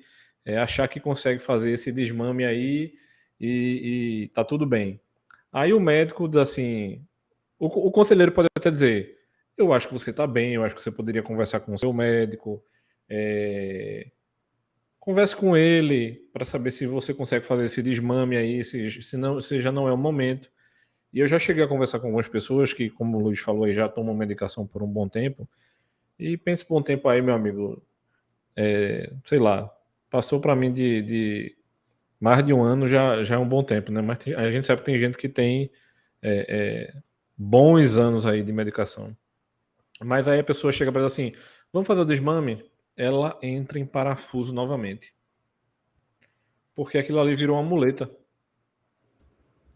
achar que consegue fazer esse desmame aí e tá tudo bem. Aí o médico diz assim, o conselheiro pode até dizer, eu acho que você está bem, eu acho que você poderia conversar com o seu médico, converse com ele para saber se você consegue fazer esse desmame aí, se já não é o momento. E eu já cheguei a conversar com algumas pessoas que, como o Luiz falou aí, já tomam medicação por um bom tempo. E pense por um tempo aí, meu amigo, sei lá, passou para mim de mais de um ano já é um bom tempo, né? Mas a gente sabe que tem gente que tem bons anos aí de medicação. Mas aí a pessoa chega para dizer assim, vamos fazer o desmame? Ela entra em parafuso novamente. Porque aquilo ali virou uma muleta.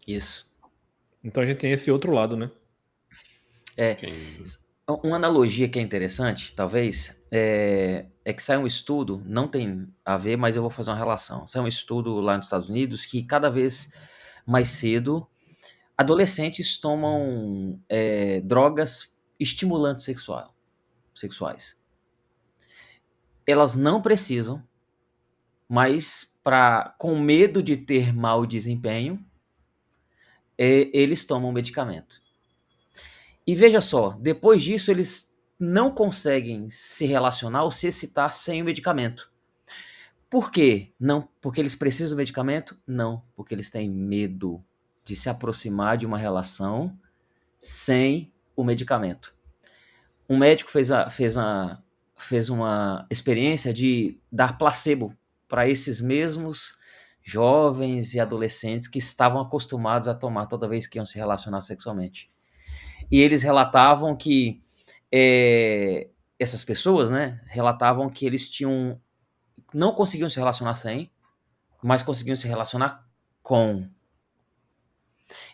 Isso. Então a gente tem esse outro lado, né? Uma analogia que é interessante, talvez, é que sai um estudo, não tem a ver, mas eu vou fazer uma relação. Sai um estudo lá nos Estados Unidos que cada vez mais cedo adolescentes tomam drogas estimulantes sexuais. Elas não precisam, mas com medo de ter mau desempenho, eles tomam medicamento. E veja só, depois disso eles não conseguem se relacionar ou se excitar sem o medicamento. Por quê? Não porque eles precisam do medicamento? Não, porque eles têm medo de se aproximar de uma relação sem o medicamento. Um médico fez uma experiência de dar placebo para esses mesmos jovens e adolescentes que estavam acostumados a tomar toda vez que iam se relacionar sexualmente. E eles relatavam que essas pessoas, né, relatavam que eles não conseguiam se relacionar sem, mas conseguiam se relacionar com.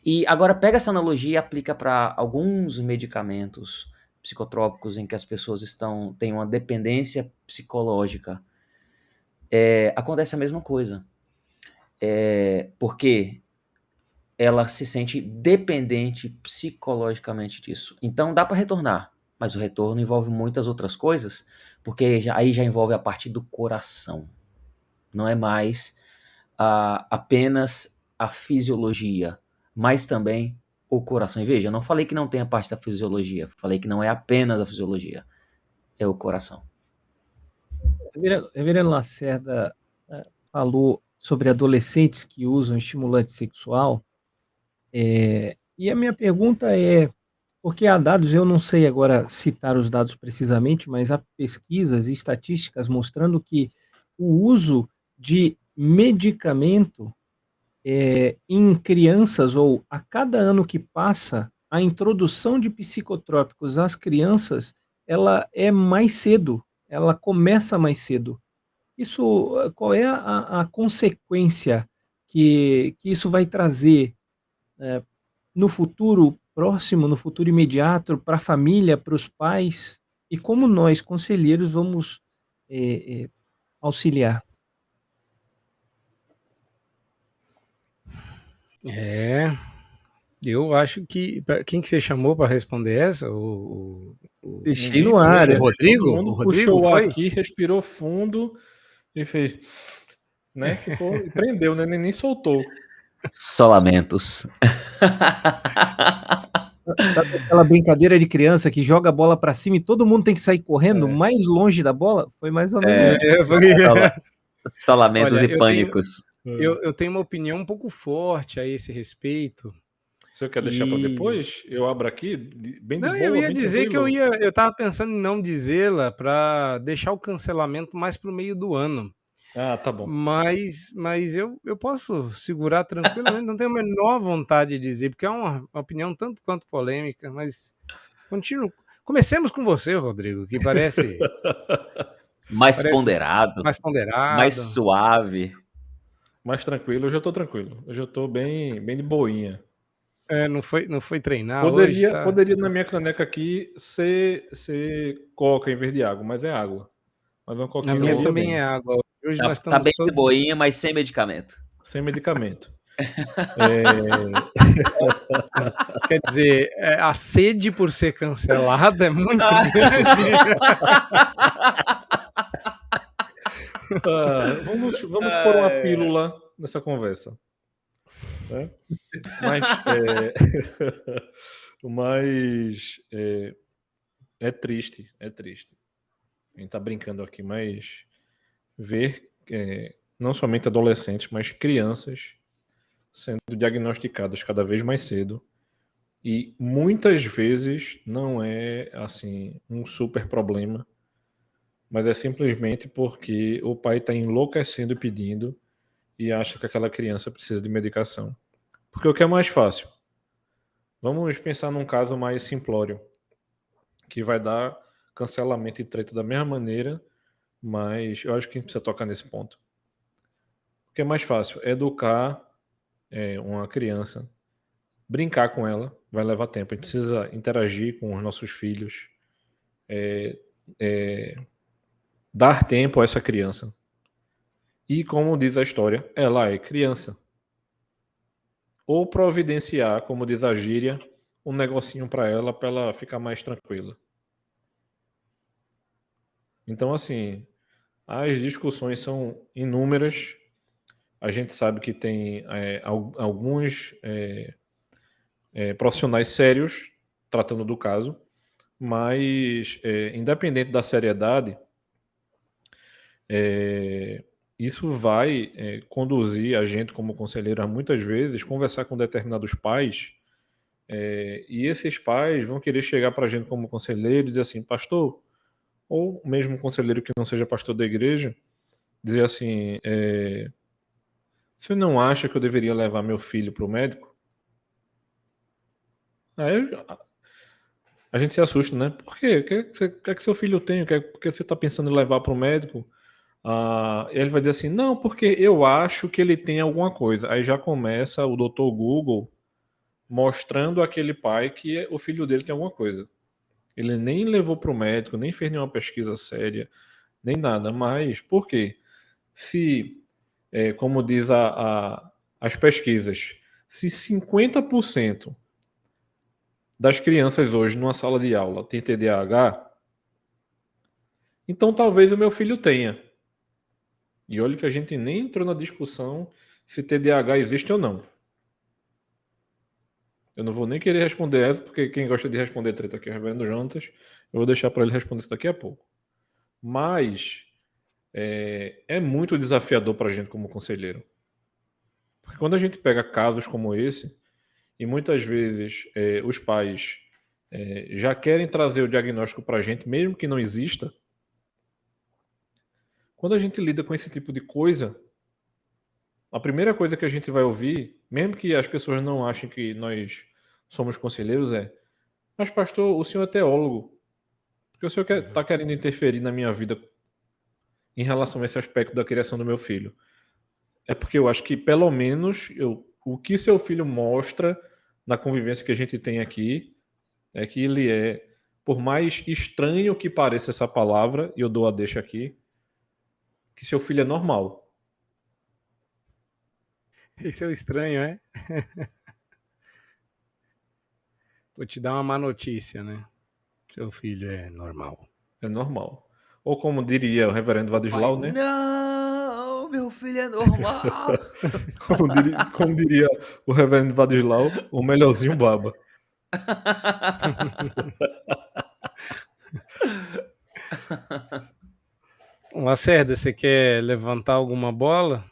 E agora pega essa analogia e aplica para alguns medicamentos psicotrópicos em que as pessoas têm uma dependência psicológica. Acontece a mesma coisa. Porque ela se sente dependente psicologicamente disso. Então dá para retornar, mas o retorno envolve muitas outras coisas, porque aí já envolve a parte do coração. Não é mais apenas a fisiologia, mas também o coração. E veja, eu não falei que não tem a parte da fisiologia, falei que não é apenas a fisiologia, é o coração. Reverendo Lacerda falou sobre adolescentes que usam estimulante sexual, e a minha pergunta é, porque há dados, eu não sei agora citar os dados precisamente, mas há pesquisas e estatísticas mostrando que o uso de medicamento em crianças, ou a cada ano que passa, a introdução de psicotrópicos às crianças, ela é mais cedo, ela começa mais cedo. Isso, qual é a consequência que isso vai trazer no futuro próximo, no futuro imediato, para a família, para os pais, e como nós, conselheiros, vamos auxiliar? Eu acho que. Quem que você chamou para responder essa? Deixei Ninguém no ar. foi. O Rodrigo? Todo O mundo Rodrigo puxou o ar foi? aqui, respirou fundo e fez, né? Ficou e prendeu, né? Nem soltou. Só lamentos. Sabe aquela brincadeira de criança que joga a bola para cima e todo mundo tem que sair correndo É. mais longe da bola? Foi mais ou menos É, isso. só lamentos Olha, e pânicos. eu tenho uma opinião um pouco forte a esse respeito. Você quer deixar para depois? Eu abro aqui, bem de Não, eu boa, ia bem dizer que tranquilo. eu tava pensando em não dizê-la para deixar o cancelamento mais pro meio do ano. Ah, tá bom. Mas eu posso segurar tranquilamente, não tenho a menor vontade de dizer, porque é uma opinião tanto quanto polêmica, mas comecemos com você, Rodrigo, que parece Mais ponderado, mais ponderado. mais suave. Mais tranquilo, eu já tô tranquilo. Eu já tô bem de boinha. Não foi treinar hoje, tá? Poderia na minha caneca aqui ser coca em vez de água, mas é água. Mas uma A coquinha minha ali também também, é água. Hoje nós Tá estamos bem de todos. boinha, mas sem medicamento. sem medicamento. Quer dizer, a sede por ser cancelada é muito grande. Vamos pôr uma pílula nessa conversa, né? Mas é triste, é triste. A gente tá brincando aqui, mas ver não somente adolescentes, mas crianças sendo diagnosticadas cada vez mais cedo, e muitas vezes não é assim um super problema, mas é simplesmente porque o pai está enlouquecendo e pedindo e acha que aquela criança precisa de medicação. Porque o que é mais fácil? Vamos pensar num caso mais simplório, que vai dar cancelamento e treta da mesma maneira, mas eu acho que a gente precisa tocar nesse ponto. O que é mais fácil? Educar uma criança, brincar com ela, vai levar tempo. A gente precisa interagir com os nossos filhos, dar tempo a essa criança. E como diz a história, ela é criança. Ou providenciar, como diz a gíria, um negocinho para ela ficar mais tranquila. Então, assim, as discussões são inúmeras. A gente sabe que tem alguns profissionais sérios tratando do caso, mas independente da seriedade, isso vai conduzir a gente como conselheiro a muitas vezes conversar com determinados pais, e esses pais vão querer chegar para a gente como conselheiro e dizer assim, pastor, ou mesmo conselheiro que não seja pastor da igreja, dizer assim, você não acha que eu deveria levar meu filho para o médico? Aí a gente se assusta, né? Por quê? O que é que seu filho tem? Por que você está pensando em levar para o médico? Ele vai dizer assim, não, porque eu acho que ele tem alguma coisa. Aí já começa o doutor Google mostrando àquele pai que o filho dele tem alguma coisa. Ele nem levou para o médico, nem fez nenhuma pesquisa séria, nem nada. Mas por quê? Se, como diz as pesquisas, Se 50% das crianças hoje numa sala de aula tem TDAH, então talvez o meu filho tenha. E olha que a gente nem entrou na discussão se TDAH existe ou não. Eu não vou nem querer responder essa, porque quem gosta de responder treta aqui é o Reverendo Jonatas. Eu vou deixar para ele responder isso daqui a pouco. Mas é muito desafiador para a gente como conselheiro. Porque quando a gente pega casos como esse, e muitas vezes os pais já querem trazer o diagnóstico para a gente, mesmo que não exista, quando a gente lida com esse tipo de coisa, a primeira coisa que a gente vai ouvir, mesmo que as pessoas não achem que nós somos conselheiros, mas pastor, o senhor é teólogo, porque o senhor está querendo interferir na minha vida em relação a esse aspecto da criação do meu filho. É porque eu acho que, pelo menos, o que seu filho mostra na convivência que a gente tem aqui é que ele por mais estranho que pareça essa palavra, e eu dou a deixa aqui, que seu filho é normal. Isso é estranho, é? Vou te dar uma má notícia, né? Seu filho é normal. É normal. Ou como diria o reverendo Vadislau, né? Não, meu filho é normal. Como diria o reverendo Vadislau, o melhorzinho baba. Lacerda, você quer levantar alguma bola?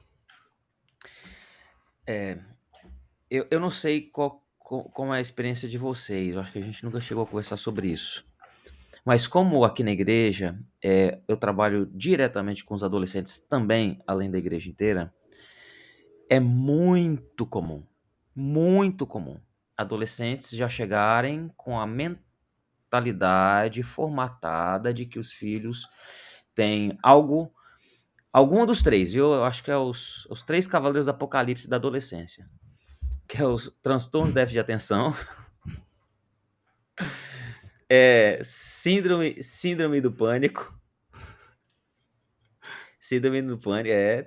Eu não sei como é a experiência de vocês, eu acho que a gente nunca chegou a conversar sobre isso. Mas como aqui na igreja, eu trabalho diretamente com os adolescentes também, além da igreja inteira, é muito comum adolescentes já chegarem com a mentalidade formatada de que os filhos têm algum dos três, viu? Eu acho que é os três cavaleiros do apocalipse da adolescência, que é os transtorno de déficit de atenção, síndrome do pânico,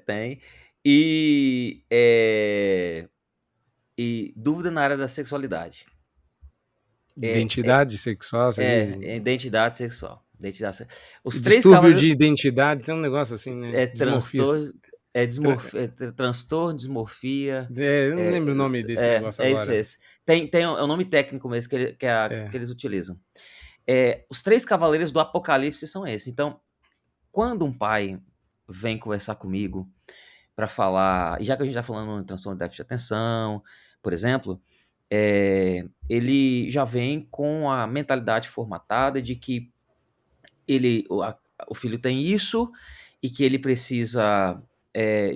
tem, e dúvida na área da sexualidade. Identidade sexual, você diz? Identidade sexual. Os três Distúrbio cavaleiros de identidade, tem um negócio assim, né? transtorno, dismorfia. Eu não lembro o nome desse negócio agora. É isso. É um nome técnico mesmo que eles utilizam. Os três cavaleiros do apocalipse são esses. Então, quando um pai vem conversar comigo para falar, já que a gente está falando em transtorno de déficit de atenção, por exemplo, ele já vem com a mentalidade formatada de que o filho tem isso e que ele precisa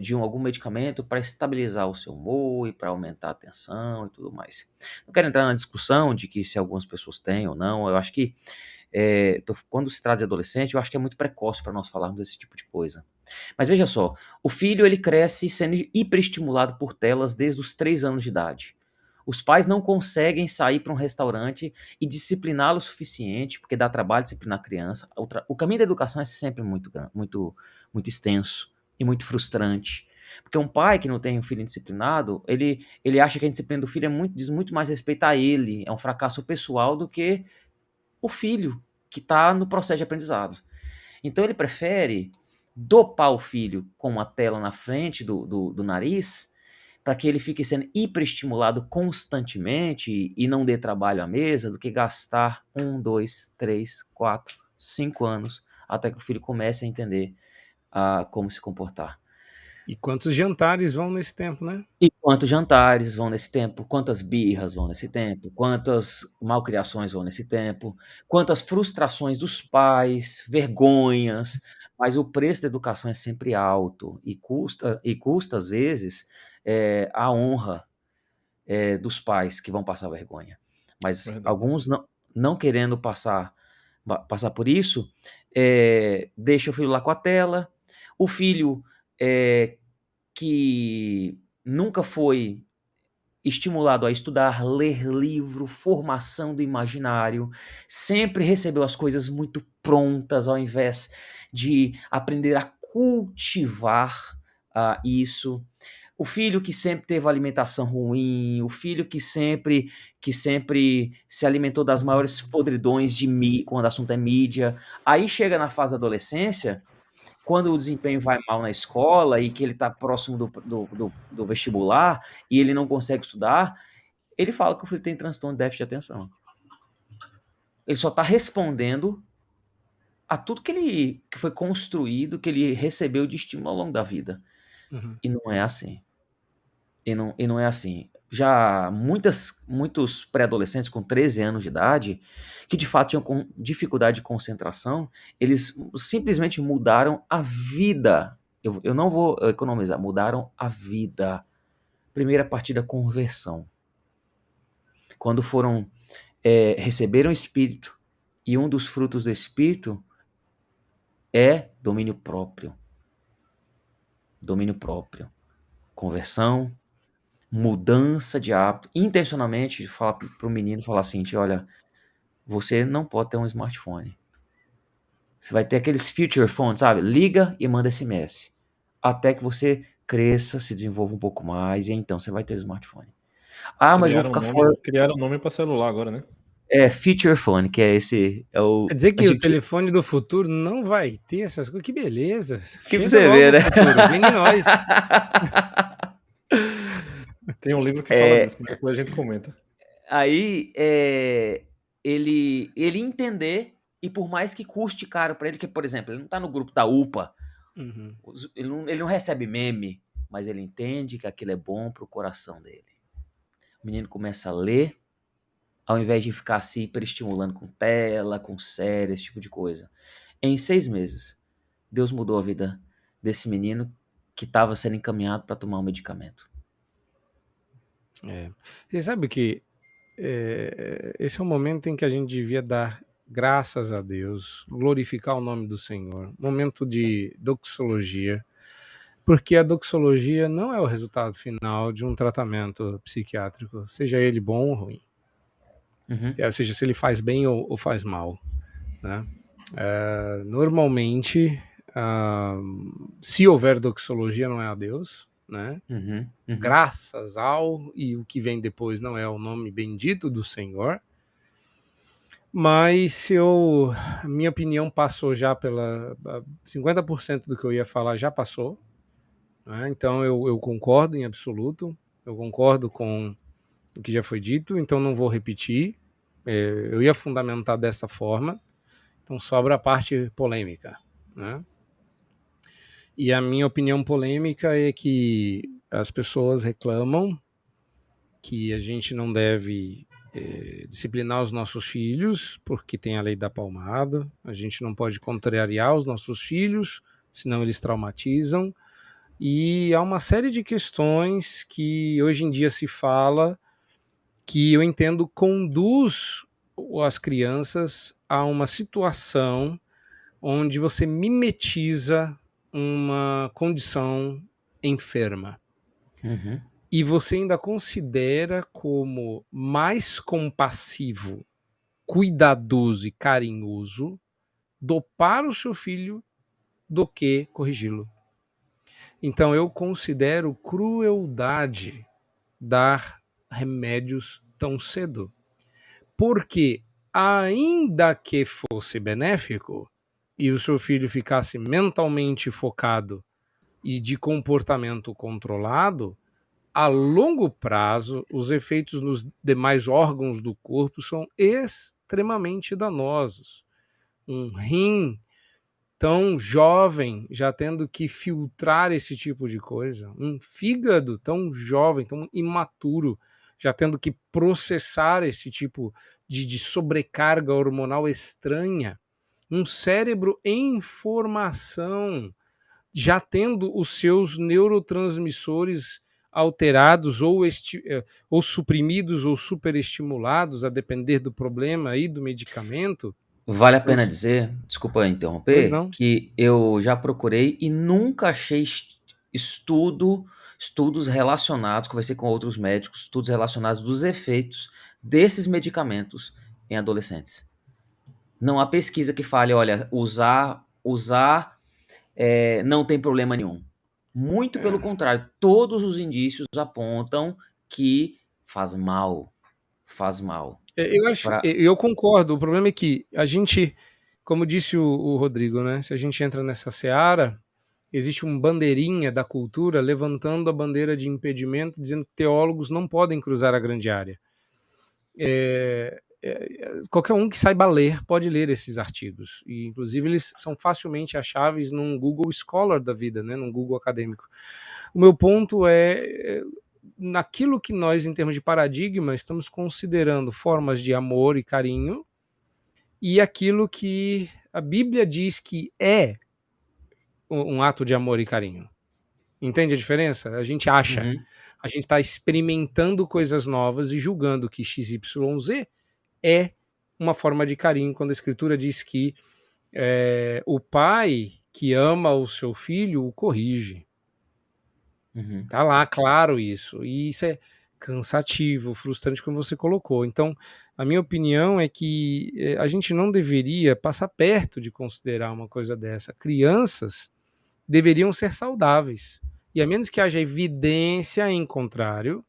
de algum medicamento para estabilizar o seu humor e para aumentar a atenção e tudo mais. Não quero entrar na discussão de que se algumas pessoas têm ou não, eu acho que quando se trata de adolescente, eu acho que é muito precoce para nós falarmos desse tipo de coisa. Mas veja só, o filho ele cresce sendo hiperestimulado por telas desde os 3 anos de idade. Os pais não conseguem sair para um restaurante e discipliná-lo o suficiente, porque dá trabalho disciplinar a criança. O caminho da educação é sempre muito extenso e muito frustrante. Porque um pai que não tem um filho indisciplinado, ele acha que a disciplina do filho diz muito mais respeito a ele, é um fracasso pessoal do que o filho que está no processo de aprendizado. Então ele prefere dopar o filho com uma tela na frente do nariz para que ele fique sendo hiperestimulado constantemente e não dê trabalho à mesa, do que gastar 1, 2, 3, 4, 5 anos até que o filho comece a entender como se comportar. E quantos jantares vão nesse tempo, né? E quantos jantares vão nesse tempo, quantas birras vão nesse tempo, quantas malcriações vão nesse tempo, quantas frustrações dos pais, vergonhas, mas o preço da educação é sempre alto e custa às vezes, a honra, dos pais que vão passar vergonha. Mas Verdade. alguns não querendo passar por isso, deixa o filho lá com a tela, o filho que nunca foi estimulado a estudar, ler livro, formação do imaginário, sempre recebeu as coisas muito prontas, ao invés de aprender a cultivar isso. O filho que sempre teve alimentação ruim, o filho que sempre se alimentou das maiores podridões quando o assunto é mídia. Aí chega na fase da adolescência, quando o desempenho vai mal na escola e que ele está próximo do vestibular e ele não consegue estudar, ele fala que o filho tem transtorno de déficit de atenção. Ele só está respondendo a tudo que foi construído, que ele recebeu de estímulo ao longo da vida. Uhum. E não é assim. E não é assim. Já muitos pré-adolescentes com 13 anos de idade, que de fato tinham dificuldade de concentração, eles simplesmente mudaram a vida. Eu não vou economizar, mudaram a vida. Primeira partida, conversão. Quando receberam o Espírito, e um dos frutos do Espírito é domínio próprio. Domínio próprio. Conversão, mudança de hábito, intencionalmente falar para o menino, falar assim, olha, você não pode ter um smartphone. Você vai ter aqueles feature phones, sabe? Liga e manda SMS. Até que você cresça, se desenvolva um pouco mais, e então você vai ter o smartphone. Mas eu vou ficar fora. Criaram nome para celular agora, né? Feature phone, que é esse... Quer dizer que o telefone do futuro não vai ter essas coisas? Que beleza. Que pra você ver, né? Futuro, vem em nós. Tem um livro que fala disso, mas depois a gente comenta. Aí, ele entender, e por mais que custe caro para ele, que, por exemplo, ele não tá no grupo da UPA, Uhum. ele não recebe meme, mas ele entende que aquilo é bom pro coração dele. O menino começa a ler, ao invés de ficar se hiperestimulando com tela, com série, esse tipo de coisa. Em 6 meses, Deus mudou a vida desse menino que estava sendo encaminhado para tomar um medicamento. Você sabe que esse é o momento em que a gente devia dar graças a Deus, glorificar o nome do Senhor, momento de doxologia, porque a doxologia não é o resultado final de um tratamento psiquiátrico, seja ele bom ou ruim. Uhum. Ou seja, se ele faz bem ou faz mal, né? Normalmente, se houver doxologia, não é a Deus, né? Uhum. Graças ao, e o que vem depois não é o nome bendito do Senhor, mas minha opinião passou já 50% do que eu ia falar já passou, né? Então eu concordo em absoluto, eu concordo com o que já foi dito, então não vou repetir, eu ia fundamentar dessa forma, então sobra a parte polêmica, né? E a minha opinião polêmica é que as pessoas reclamam que a gente não deve disciplinar os nossos filhos, porque tem a lei da palmada, a gente não pode contrariar os nossos filhos, senão eles traumatizam, e há uma série de questões que hoje em dia se fala que eu entendo conduz as crianças a uma situação onde você mimetiza uma condição enferma. Uhum. E você ainda considera como mais compassivo, cuidadoso e carinhoso dopar o seu filho do que corrigi-lo. Então eu considero crueldade dar remédios tão cedo. Porque ainda que fosse benéfico e o seu filho ficasse mentalmente focado e de comportamento controlado, a longo prazo, os efeitos nos demais órgãos do corpo são extremamente danosos. Um rim tão jovem já tendo que filtrar esse tipo de coisa, um fígado tão jovem, tão imaturo, já tendo que processar esse tipo de sobrecarga hormonal estranha, um cérebro em formação, já tendo os seus neurotransmissores alterados ou suprimidos ou superestimulados, a depender do problema aí do medicamento. Vale a pena dizer, desculpa interromper, que eu já procurei e nunca achei estudos relacionados, conversei com outros médicos, estudos relacionados dos efeitos desses medicamentos em adolescentes. Não há pesquisa que fale, olha, usar não tem problema nenhum. Muito pelo contrário, todos os indícios apontam que faz mal. Faz mal. Eu concordo. O problema é que a gente, como disse o Rodrigo, né? Se a gente entra nessa seara, existe um bandeirinha da cultura levantando a bandeira de impedimento, dizendo que teólogos não podem cruzar a grande área. Qualquer um que saiba ler pode ler esses artigos. E, inclusive, eles são facilmente acháveis num Google Scholar da vida, né? Num Google acadêmico. O meu ponto é naquilo que nós, em termos de paradigma, estamos considerando formas de amor e carinho e aquilo que a Bíblia diz que é um ato de amor e carinho. Entende a diferença? A gente acha, a gente está experimentando coisas novas e julgando que XYZ é uma forma de carinho, quando a Escritura diz que o pai que ama o seu filho o corrige. Tá lá, claro isso. E isso é cansativo, frustrante, como você colocou. Então, a minha opinião é que a gente não deveria passar perto de considerar uma coisa dessa. Crianças deveriam ser saudáveis. E a menos que haja evidência em contrário,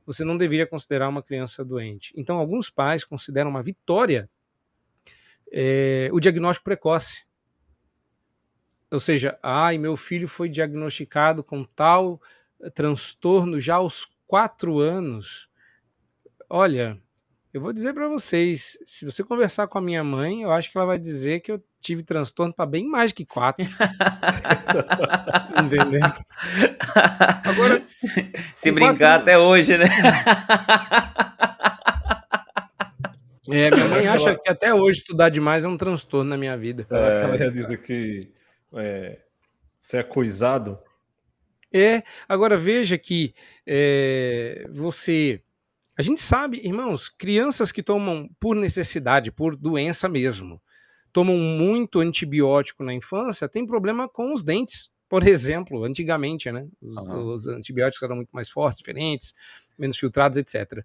você não deveria considerar uma criança doente. Então, alguns pais consideram uma vitória o diagnóstico precoce. Ou seja, meu filho foi diagnosticado com tal transtorno já aos 4 anos. Olha, eu vou dizer para vocês, se você conversar com a minha mãe, eu acho que ela vai dizer que eu tive transtorno para bem mais que 4. Entendeu? Agora, se brincar até hoje, né? Minha mãe acha que até hoje estudar demais é um transtorno na minha vida. Ela ia dizer que você é coisado. Agora veja que a gente sabe, irmãos, crianças que tomam por necessidade, por doença mesmo, tomam muito antibiótico na infância, tem problema com os dentes. Por exemplo, antigamente, né? Os antibióticos eram muito mais fortes, diferentes, menos filtrados, etc.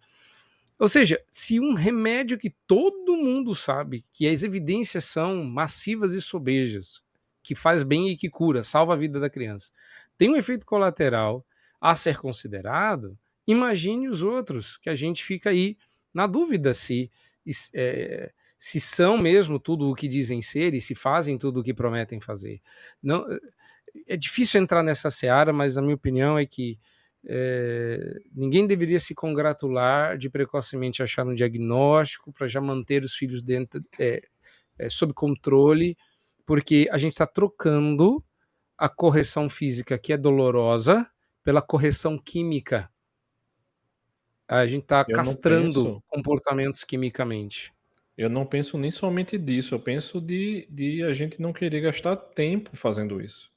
Ou seja, se um remédio que todo mundo sabe, que as evidências são massivas e sobejas, que faz bem e que cura, salva a vida da criança, tem um efeito colateral a ser considerado, imagine os outros, que a gente fica aí na dúvida se são mesmo tudo o que dizem ser e se fazem tudo o que prometem fazer. Não, é difícil entrar nessa seara, mas a minha opinião é que ninguém deveria se congratular de precocemente achar um diagnóstico para já manter os filhos dentro, sob controle, porque a gente está trocando a correção física, que é dolorosa, pela correção química. A gente está castrando comportamentos quimicamente. Eu não penso nem somente disso, eu penso de a gente não querer gastar tempo fazendo isso.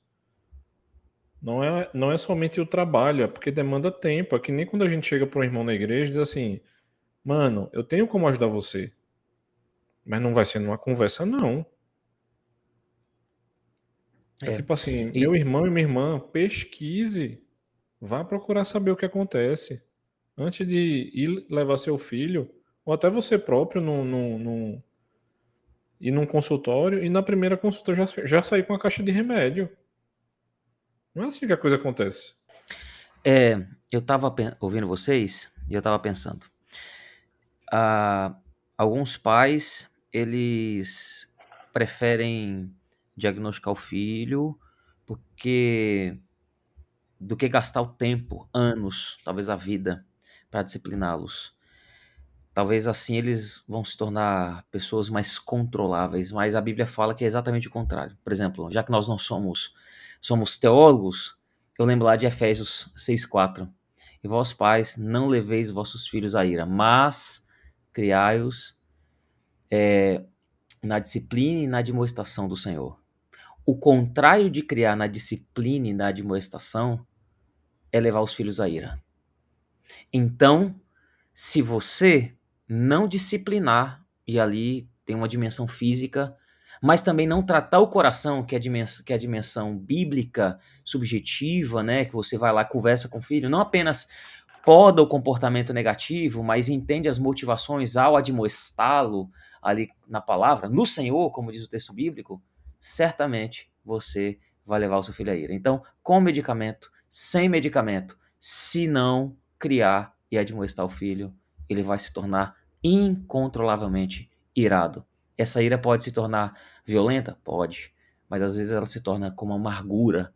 Não é somente o trabalho, é porque demanda tempo. É que nem quando a gente chega para um irmão na igreja e diz assim, mano, eu tenho como ajudar você, mas não vai ser numa conversa, não. Tipo assim, meu irmão e minha irmã, pesquise, vá procurar saber o que acontece. Antes de ir levar seu filho, ou até você próprio, ir num consultório, e na primeira consulta já sair com a caixa de remédio. Não é assim que a coisa acontece. Eu estava ouvindo vocês e eu estava pensando. Alguns pais, eles preferem diagnosticar o filho do que gastar o tempo, anos, talvez a vida, para discipliná-los. Talvez assim eles vão se tornar pessoas mais controláveis, mas a Bíblia fala que é exatamente o contrário. Por exemplo, já que nós não somos teólogos, eu lembro lá de Efésios 6,4. E vós pais, não leveis vossos filhos à ira, mas criai-os na disciplina e na admoestação do Senhor. O contrário de criar na disciplina e na admoestação é levar os filhos à ira. Então, se você não disciplinar, e ali tem uma dimensão física, mas também não tratar o coração, que é a dimensão bíblica, subjetiva, né, que você vai lá e conversa com o filho, não apenas poda o comportamento negativo, mas entende as motivações ao admoestá-lo ali na palavra, no Senhor, como diz o texto bíblico, certamente você vai levar o seu filho à ira. Então, com medicamento, sem medicamento, se não criar e admoestar o filho, ele vai se tornar incontrolavelmente irado. Essa ira pode se tornar violenta? Pode, mas às vezes ela se torna como amargura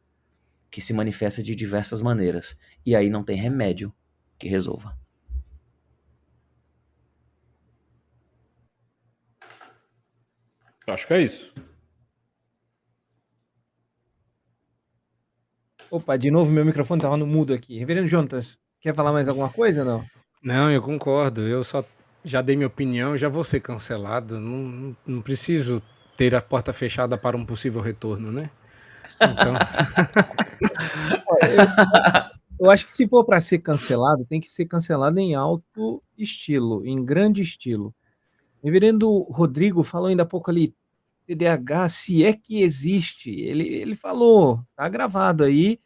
que se manifesta de diversas maneiras, e aí não tem remédio que resolva. Eu acho que é isso. Opa, de novo meu microfone estava no mudo aqui. Reverendo Jonatas, quer falar mais alguma coisa ou não? Não, eu concordo. Eu só já dei minha opinião, já vou ser cancelado. Não preciso ter a porta fechada para um possível retorno, né? Então, Eu acho que se for para ser cancelado, tem que ser cancelado em alto estilo, em grande estilo. O reverendo Rodrigo falou ainda há pouco ali, TDAH, se é que existe. Ele falou, tá gravado aí.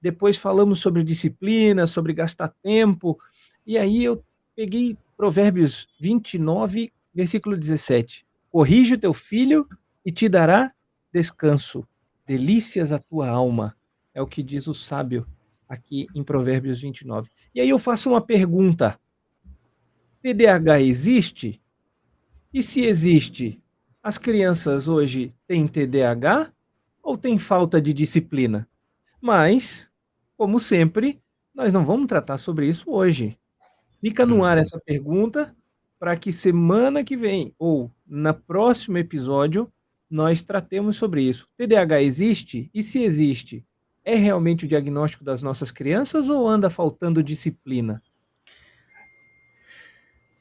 Depois falamos sobre disciplina, sobre gastar tempo. E aí eu peguei Provérbios 29, versículo 17. Corrige o teu filho e te dará descanso, delícias à tua alma. É o que diz o sábio aqui em Provérbios 29. E aí eu faço uma pergunta: TDAH existe? E se existe, as crianças hoje têm TDAH ou têm falta de disciplina? Mas, como sempre, nós não vamos tratar sobre isso hoje. Fica no ar essa pergunta para que semana que vem ou no próximo episódio nós tratemos sobre isso. TDAH existe? E se existe, é realmente o diagnóstico das nossas crianças ou anda faltando disciplina?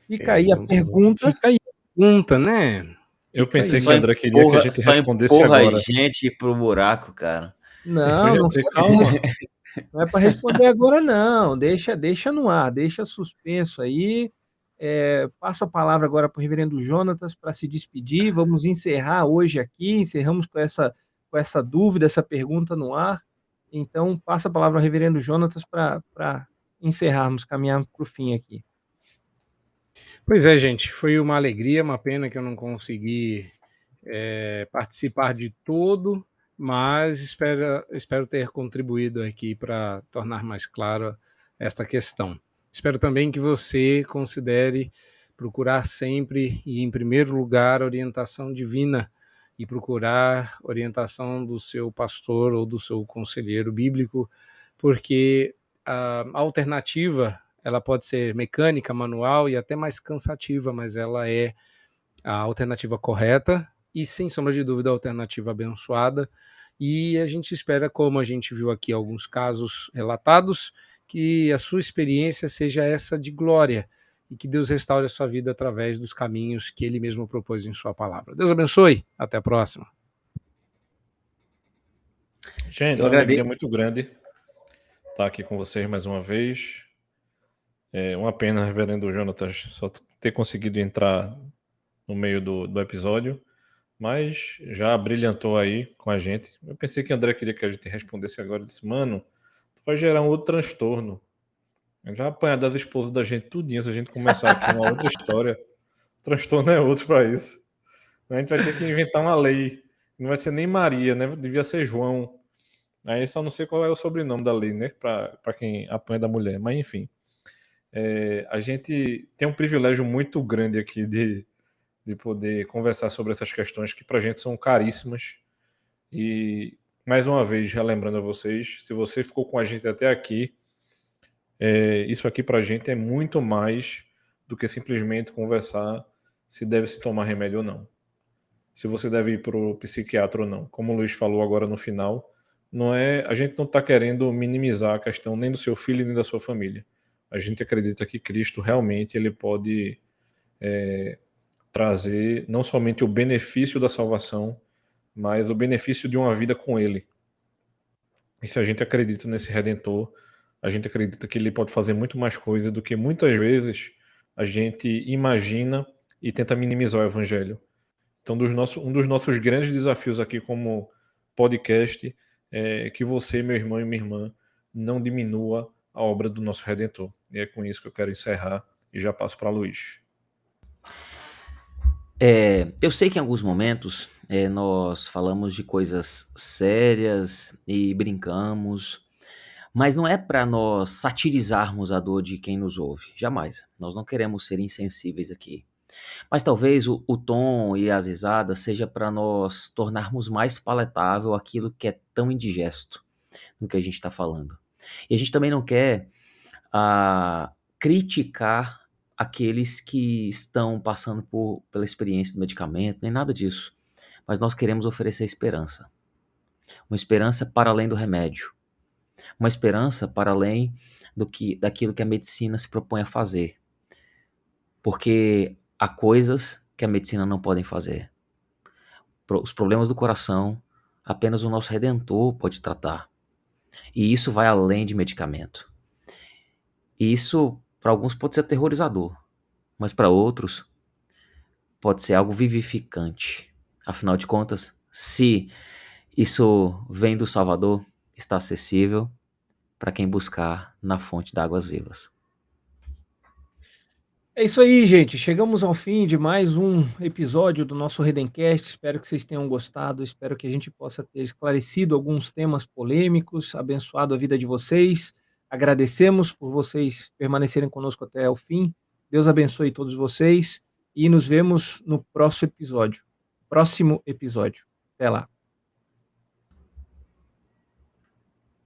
Fica aí a pergunta. fica aí a pergunta, né? Eu Fica aí. pensei que André queria que a gente Só respondesse empurra a agora. gente pro buraco, cara. Não, Eu ia não dizer, foi calma. Não é para responder agora, não. Deixa no ar, deixa suspenso aí. Passo a palavra agora para o reverendo Jonatas para se despedir. Vamos encerrar hoje aqui. Encerramos com essa dúvida, essa pergunta no ar. Então, passo a palavra ao reverendo Jonatas para encerrarmos, caminharmos para o fim aqui. Pois é, gente, foi uma alegria, uma pena que eu não consegui participar de todo, mas espero ter contribuído aqui para tornar mais claro esta questão. Espero também que você considere procurar sempre e, em primeiro lugar, orientação divina e procurar orientação do seu pastor ou do seu conselheiro bíblico, porque a alternativa ela pode ser mecânica, manual e até mais cansativa, mas ela é a alternativa correta e, sem sombra de dúvida, a alternativa abençoada. E a gente espera, como a gente viu aqui alguns casos relatados, que a sua experiência seja essa de glória e que Deus restaure a sua vida através dos caminhos que Ele mesmo propôs em sua palavra. Deus abençoe. Até a próxima. Gente, é uma alegria muito grande estar aqui com vocês mais uma vez. É uma pena, reverendo Jonatas, só ter conseguido entrar no meio do episódio, mas já brilhantou aí com a gente. Eu pensei que André queria que a gente respondesse agora. Eu disse, mano, tu vai gerar um outro transtorno. Já apanhar das esposas da gente tudinho, se a gente começar aqui uma outra história. O transtorno é outro para isso. A gente vai ter que inventar uma lei. Não vai ser nem Maria, né? Devia ser João. Aí só não sei qual é o sobrenome da lei, né? Para quem apanha da mulher. Mas enfim. A gente tem um privilégio muito grande aqui de poder conversar sobre essas questões que pra gente são caríssimas. E, mais uma vez, relembrando a vocês, se você ficou com a gente até aqui, isso aqui pra gente é muito mais do que simplesmente conversar se deve se tomar remédio ou não. Se você deve ir pro psiquiatra ou não. Como o Luiz falou agora no final, a gente não está querendo minimizar a questão nem do seu filho nem da sua família. A gente acredita que Cristo realmente ele pode trazer não somente o benefício da salvação, mas o benefício de uma vida com Ele. E se a gente acredita nesse Redentor, a gente acredita que Ele pode fazer muito mais coisa do que muitas vezes a gente imagina e tenta minimizar o Evangelho. Então, um dos nossos grandes desafios aqui como podcast é que você, meu irmão e minha irmã, não diminua a obra do nosso Redentor. E é com isso que eu quero encerrar e já passo para Luiz. Eu sei que em alguns momentos nós falamos de coisas sérias e brincamos, mas não é para nós satirizarmos a dor de quem nos ouve, jamais. Nós não queremos ser insensíveis aqui. Mas talvez o tom e as risadas seja para nós tornarmos mais palatável aquilo que é tão indigesto no que a gente está falando. E a gente também não quer criticar aqueles que estão passando pela experiência do medicamento, nem nada disso. Mas nós queremos oferecer esperança. Uma esperança para além do remédio. Uma esperança para além daquilo que a medicina se propõe a fazer. Porque há coisas que a medicina não pode fazer. Os problemas do coração, apenas o nosso Redentor pode tratar. E isso vai além de medicamento. E isso, para alguns, pode ser aterrorizador. Mas para outros, pode ser algo vivificante. Afinal de contas, se isso vem do Salvador, está acessível para quem buscar na fonte de águas vivas. É isso aí, gente. Chegamos ao fim de mais um episódio do nosso Redencast. Espero que vocês tenham gostado. Espero que a gente possa ter esclarecido alguns temas polêmicos, abençoado a vida de vocês. Agradecemos por vocês permanecerem conosco até o fim. Deus abençoe todos vocês e nos vemos no próximo episódio. Até lá.